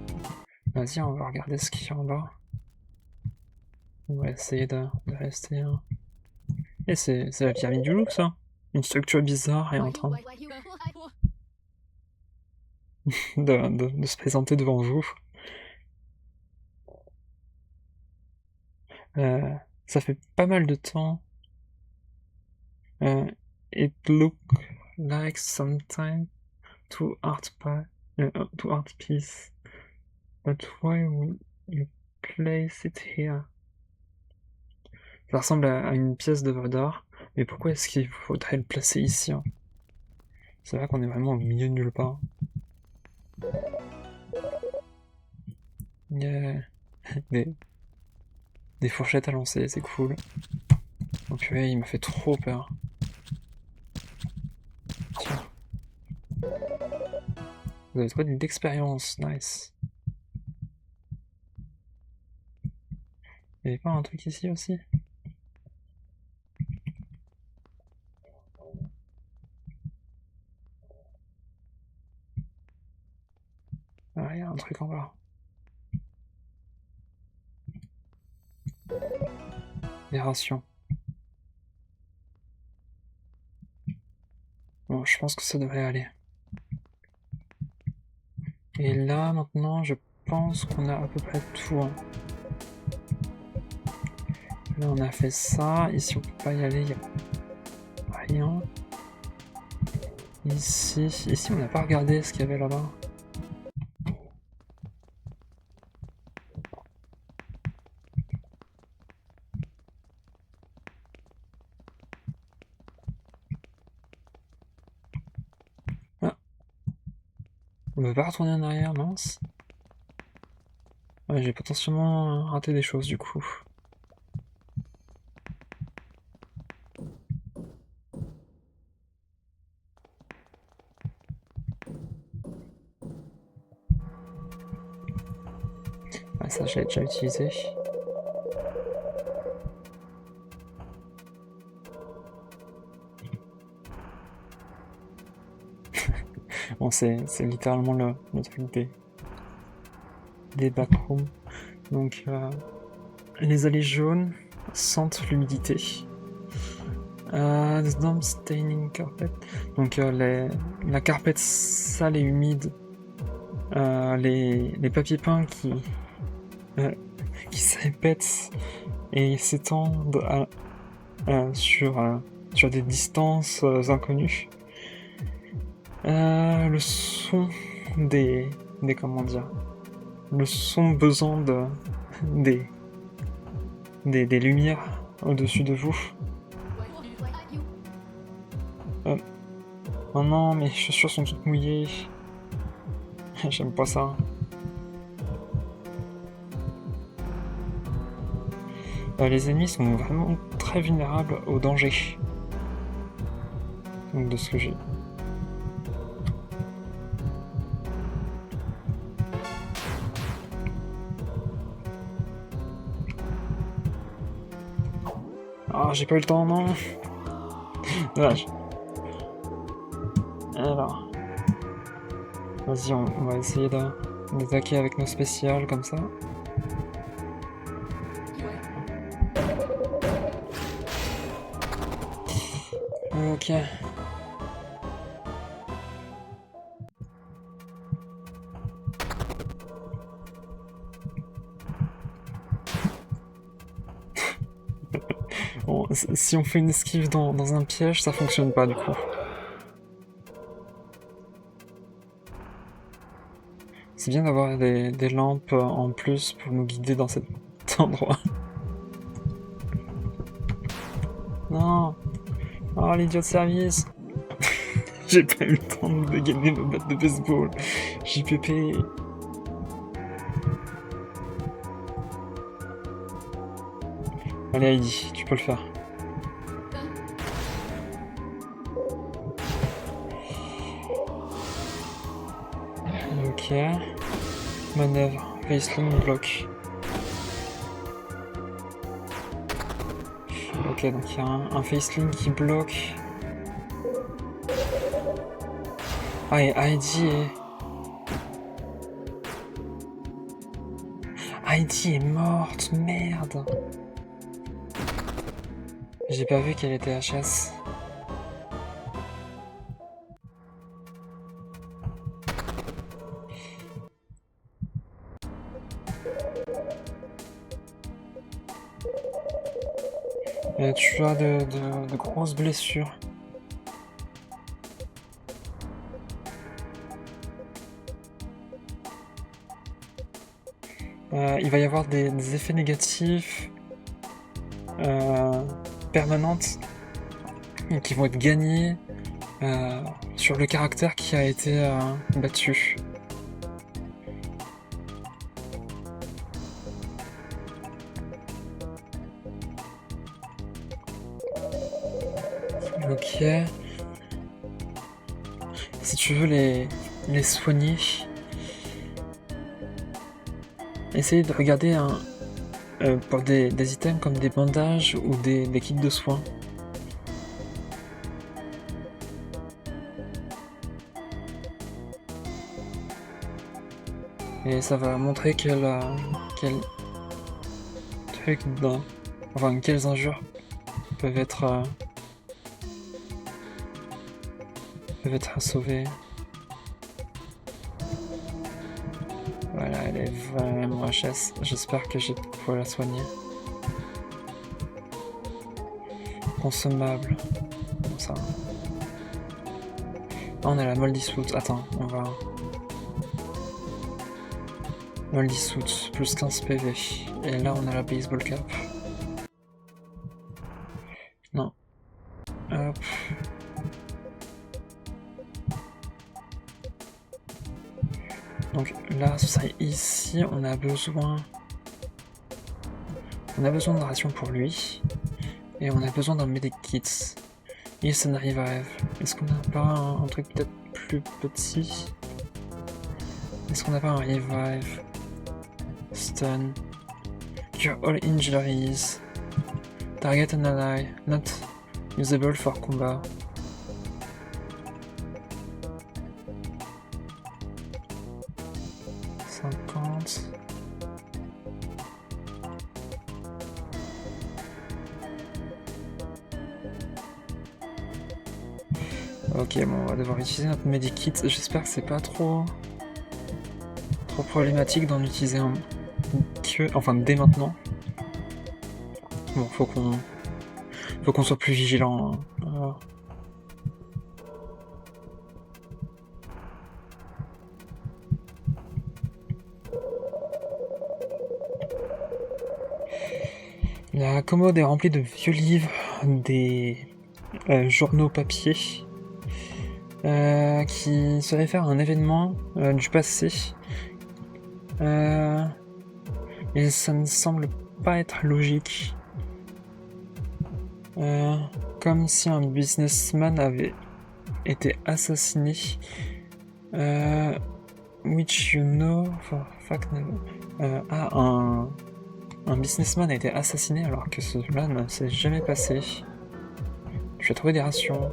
Speaker 1: Vas-y, on va regarder ce qu'il y a en bas. On va essayer de rester. Et c'est la pyramide du loup, ça. Une structure bizarre est en train de se présenter devant vous. Ça fait pas mal de temps. It look like sometime to art piece. But why would you place it here? Ça ressemble à une pièce d'œuvre d'art, mais pourquoi est-ce qu'il faudrait le placer ici, hein? C'est vrai qu'on est vraiment au milieu de nulle part. Yeah. Des fourchettes à lancer, c'est cool. Oh purée, il m'a fait trop peur. Tiens. Vous avez trouvé de l'expérience, nice. Il y avait pas un truc ici aussi? Ah, il y a un truc en bas. Des rations. Bon, je pense que ça devrait aller. Et là, maintenant, je pense qu'on a à peu près tout. Hein. Là, on a fait ça. Ici, on peut pas y aller. Il n'y a rien. Ici, on n'a pas regardé ce qu'il y avait là-bas. On ne peut pas retourner en arrière, mince. Ouais, j'ai potentiellement raté des choses du coup. Ouais, ça, je l'ai déjà utilisé. Bon, c'est littéralement le truc des backrooms. Donc, les allées jaunes sentent l'humidité. Damp staining carpet. Donc, la carpette sale et humide. Les papiers peints qui se répètent et s'étendent sur des distances inconnues. Le son des comment dire, le son besoin des lumières au-dessus de vous. Oh non, mes chaussures sont toutes mouillées. J'aime pas ça. Les ennemis sont vraiment très vulnérables au danger. Donc de ce que j'ai. Ah, j'ai pas eu le temps, non. Dommage. Alors. Vas-y, on va essayer d'attaquer avec nos spéciales comme ça. Ok. Bon, si on fait une esquive dans un piège, ça fonctionne pas du coup. C'est bien d'avoir des lampes en plus pour nous guider dans cet endroit. Non. Oh, l'idiot de service. J'ai pas eu le temps de dégainer ma batte de baseball. JPP. Allez, Heidi, tu peux le faire. Ok. Manœuvre. Faceling, bloc. Ok, donc il y a un faceling qui bloque. Ah, et Heidi est morte, merde. J'ai pas vu qu'elle était HS. Tu as de grosses blessures. Il va y avoir des effets négatifs permanentes qui vont être gagnés sur le caractère qui a été battu. Ok. Si tu veux les soigner, essaye de regarder pour des items comme des bandages ou des kits de soins. Et ça va montrer quelles injures peuvent être sauvées. Voilà, elle est vraiment HS. J'espère que je vais pouvoir la soigner. Consommable. Comme ça. Ah, on a la Moldy Suit. Attends, on va... Moldy Suit, plus 15 PV. Et là, on a la Baseball Cap. Non. Hop. Donc là, ça ici, on a besoin de ration pour lui. Et on a besoin d'un medikit. Yes and revive. Est-ce qu'on n'a pas un truc peut-être plus petit? Est-ce qu'on n'a pas un revive? Stun. Cure all injuries. Target an ally. Not usable for combat. Ok, bon, on va devoir utiliser notre medikit. J'espère que c'est pas trop problématique d'en utiliser un enfin dès maintenant. Bon, faut qu'on soit plus vigilant. Hein. Voilà. La commode est remplie de vieux livres, des journaux papier qui se réfèrent à un événement du passé. Et ça ne semble pas être logique. Comme si un businessman avait été assassiné. Which you know for fact un businessman a été assassiné alors que cela ne s'est jamais passé. Tu as trouvé des rations.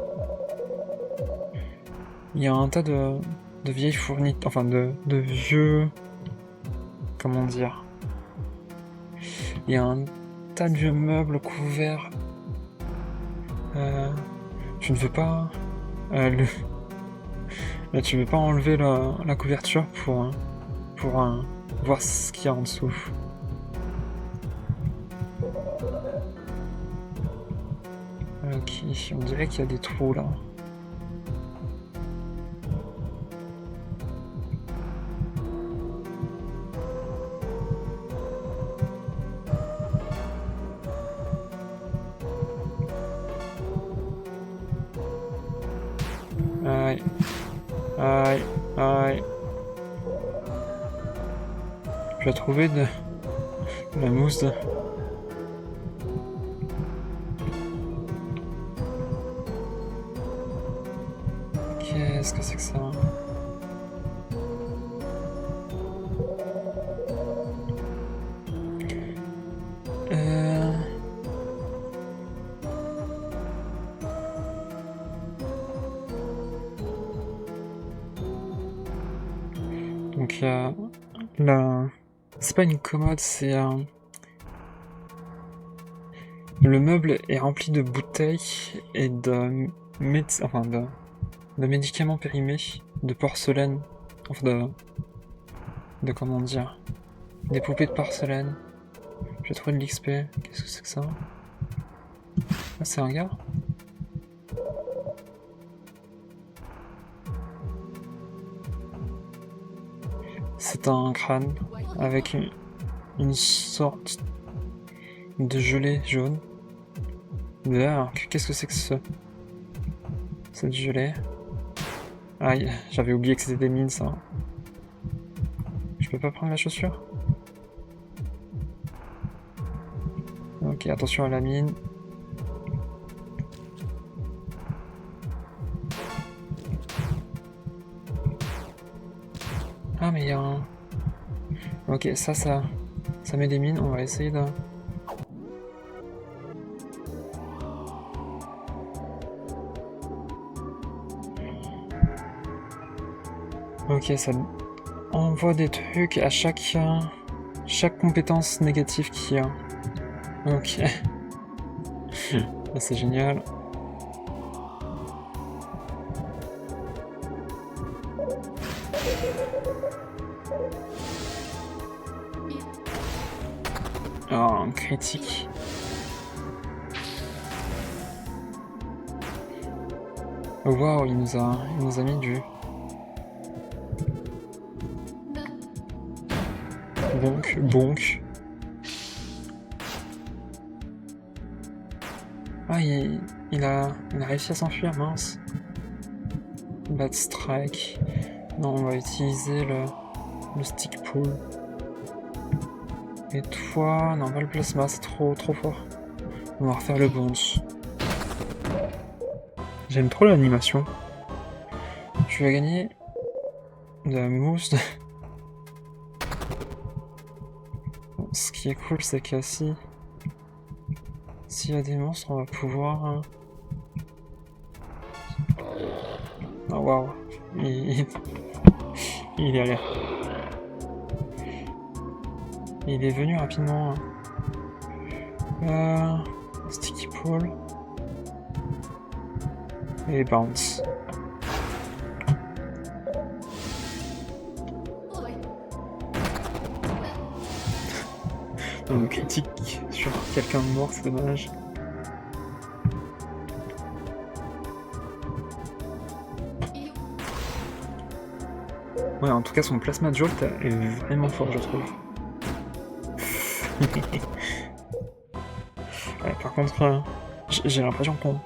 Speaker 1: Il y a un tas de vieilles fournitures, enfin de vieux... Comment dire? Il y a un tas de vieux meubles couverts. Tu ne veux pas... Tu veux pas enlever la couverture pour voir ce qu'il y a en dessous. Ok, on dirait qu'il y a des trous là. Aïe. Aïe. Aïe. Je vais trouver de la mousse de... Qu'est-ce que c'est que ça? Donc là, c'est pas une commode, c'est un... Le meuble est rempli de bouteilles et de médicaments périmés, de porcelaine, enfin de comment dire, des poupées de porcelaine. J'ai trouvé de l'XP. Qu'est-ce que c'est que ça? Ah, c'est un gars? C'est un crâne avec une sorte de gelée jaune. D'ailleurs, qu'est-ce que c'est que cette gelée? Aïe, j'avais oublié que c'était des mines, ça. Je peux pas prendre la chaussure? Ok, attention à la mine. Ah, mais il y a un... Ok, ça met des mines, on va essayer de... Ok, ça envoie des trucs à chaque compétence négative qu'il y a. Ok. C'est génial. Oh, un critique. Oh, waouh, il nous a mis du... Bonk. Ah, il a réussi à s'enfuir, mince. Bad strike. Non, on va utiliser le stick pull. Et toi, non, pas le plasma, c'est trop fort. On va refaire le bounce. J'aime trop l'animation. Tu vas gagner de la mousse. Ce qui est cool, c'est que s'il y a des monstres, on va pouvoir... Oh waouh, il est allé. Il est venu rapidement. Sticky pull. Et bounce. Donc critique sur quelqu'un de mort, c'est dommage. Ouais, en tout cas, son plasma jolt est vraiment fort, je trouve. Ouais, par contre, j'ai l'impression qu'on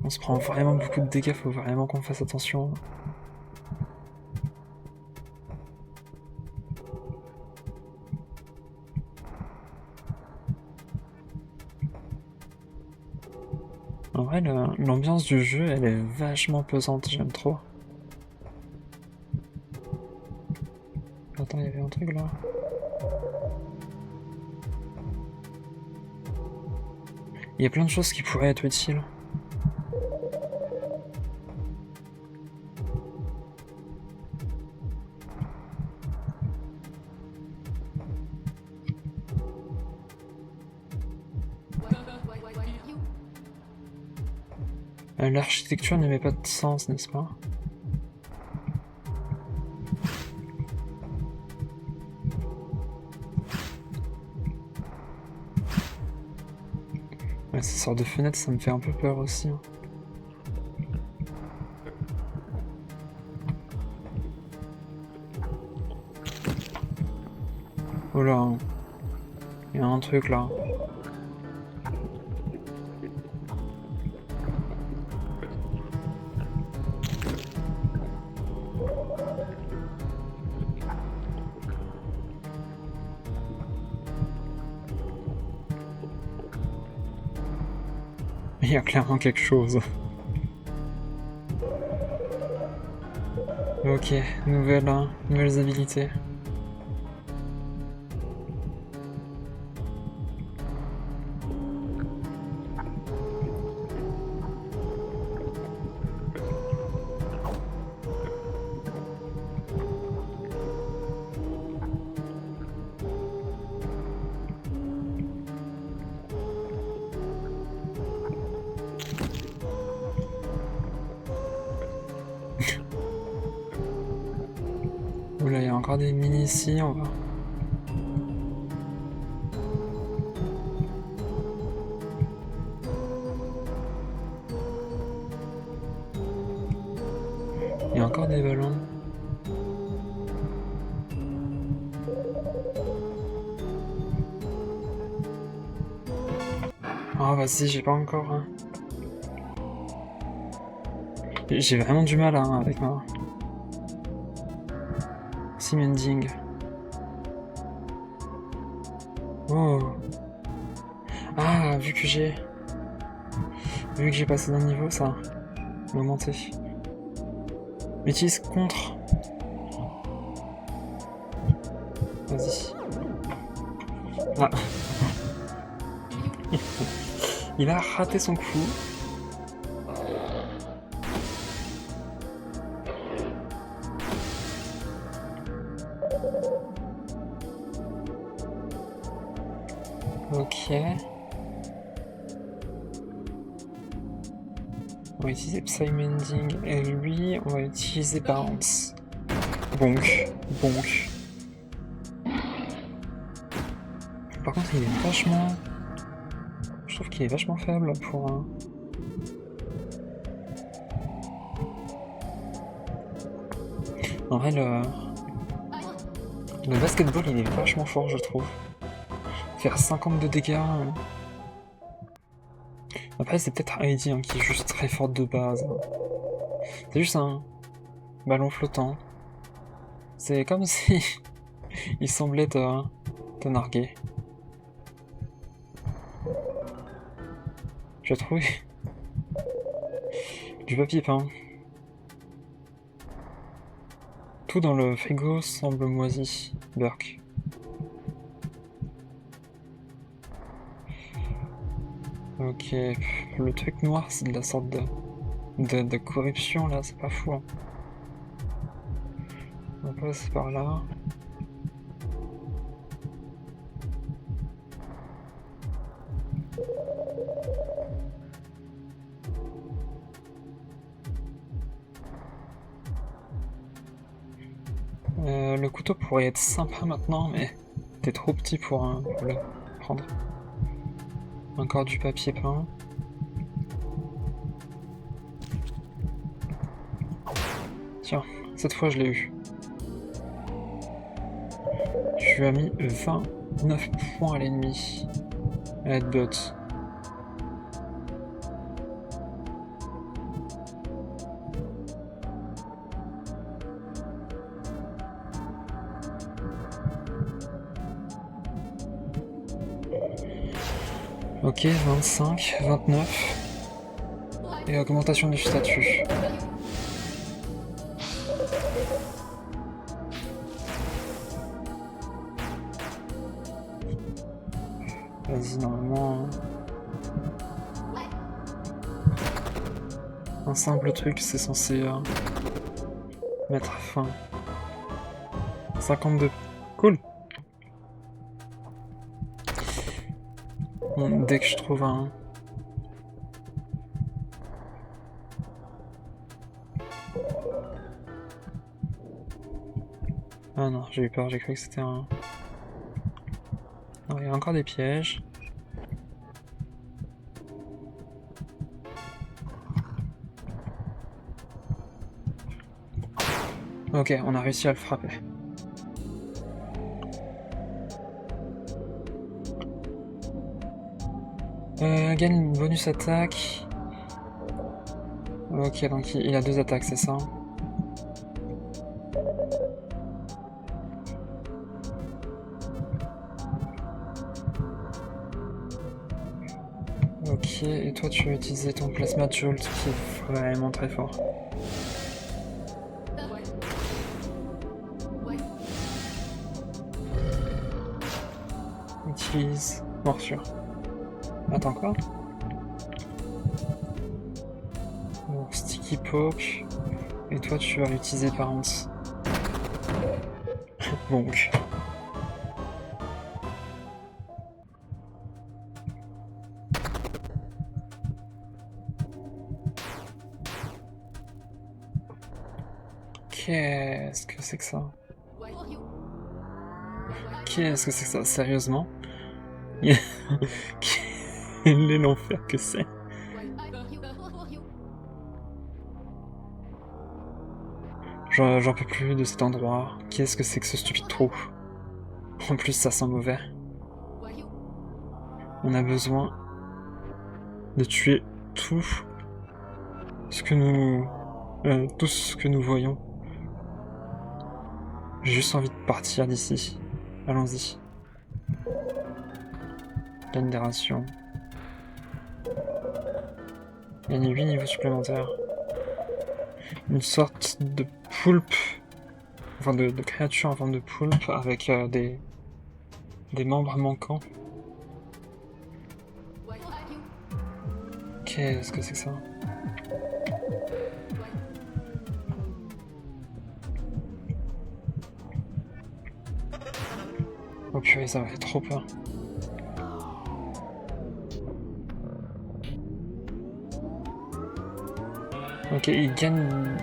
Speaker 1: se prend vraiment beaucoup de dégâts, faut vraiment qu'on fasse attention. En vrai, l'ambiance du jeu, elle est vachement pesante, j'aime trop. Attends, il y avait un truc là. Il y a plein de choses qui pourraient être utiles. L'architecture n'avait pas de sens, n'est-ce pas? Ouais, ces sortes de fenêtres, ça me fait un peu peur aussi. Hein. Oh là, il y a un truc là. Il y a clairement quelque chose. Ok, nouvelles habilités. Oula, il y a encore des mini ici, on va... Il y a encore des ballons. Ah vas-y, j'ai pas encore... Hein. J'ai vraiment du mal hein, avec ma... Simending. Oh. Ah, vu que j'ai passé d'un niveau, ça m'a augmenté. Utilise contre. Vas-y. Ah. Il a raté son coup. Ok. On va utiliser Psymending et lui, on va utiliser Bounce. Bonk. Par contre, il est vachement... Je trouve qu'il est vachement faible pour un... En vrai, le basketball, il est vachement fort, je trouve. Faire 50 de dégâts... Après, c'est peut-être Heidi hein, qui est juste très forte de base. C'est juste un ballon flottant. C'est comme si il semblait te narguer. Tu as trouvé du papier peint. Tout dans le frigo semble moisi. Burk. Ok, le truc noir c'est de la sorte de corruption là, c'est pas fou. Hein. On va passer par là. Le couteau pourrait être sympa maintenant, mais t'es trop petit pour le prendre. Encore du papier peint. Tiens, cette fois je l'ai eu. Tu as mis 29 points à l'ennemi. Headbutt. Ok, 25, 29. Et augmentation du statut. Vas-y, normalement... Un simple truc, c'est censé mettre fin. 52. Cool. Bon, dès que je trouve un... Ah non, j'ai eu peur, j'ai cru que c'était un... Non, il y a encore des pièges. Ok, on a réussi à le frapper. Gagne une bonus attaque. Ok, donc il a 2 attaques, c'est ça? Ok. Ok, et toi tu vas utiliser ton plasma jolt qui est vraiment très fort. Utilise morsure. Attends quoi? Bon, sticky poke. Et toi tu vas l'utiliser par contre. Donc. Qu'est-ce que c'est que ça? Qu'est-ce que c'est que ça? Sérieusement? Quel est l'enfer que c'est? J'en peux plus de cet endroit. Qu'est-ce que c'est que ce stupide trou? En plus, ça sent mauvais. On a besoin de tuer tout ce que nous... tout ce que nous voyons. J'ai juste envie de partir d'ici. Allons-y. Laine des rations. Il y a 8 niveaux supplémentaires. Une sorte de poulpe. Enfin, de créature en forme de poulpe avec des membres manquants. Qu'est-ce que c'est que ça? Oh purée, ça m'a fait trop peur. Ok, il gagne...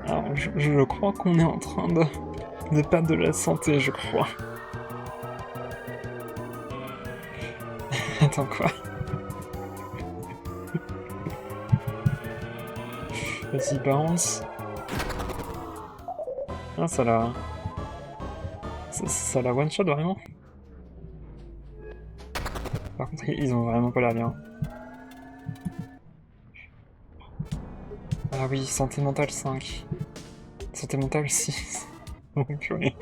Speaker 1: Alors, je crois qu'on est en train de perdre de la santé, je crois. Attends, quoi? Vas-y, bounce. Ah, ça l'a... Ça l'a one-shot, vraiment? Par contre, ils ont vraiment pas l'air bien. Ah oui, santé mentale 5. Santé mentale 6. Oh purée.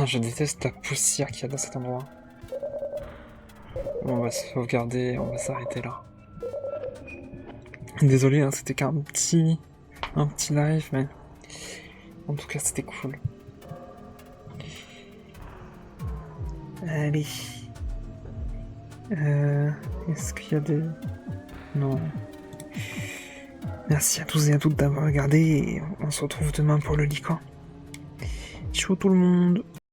Speaker 1: Je déteste la poussière qu'il y a dans cet endroit. Bon, on va se sauvegarder, on va s'arrêter là. Désolé, hein, c'était qu'un petit live, mais en tout cas c'était cool. Allez. Est-ce qu'il y a des... Non. Merci à tous et à toutes d'avoir regardé et on se retrouve demain pour le Lican. Ciao tout le monde.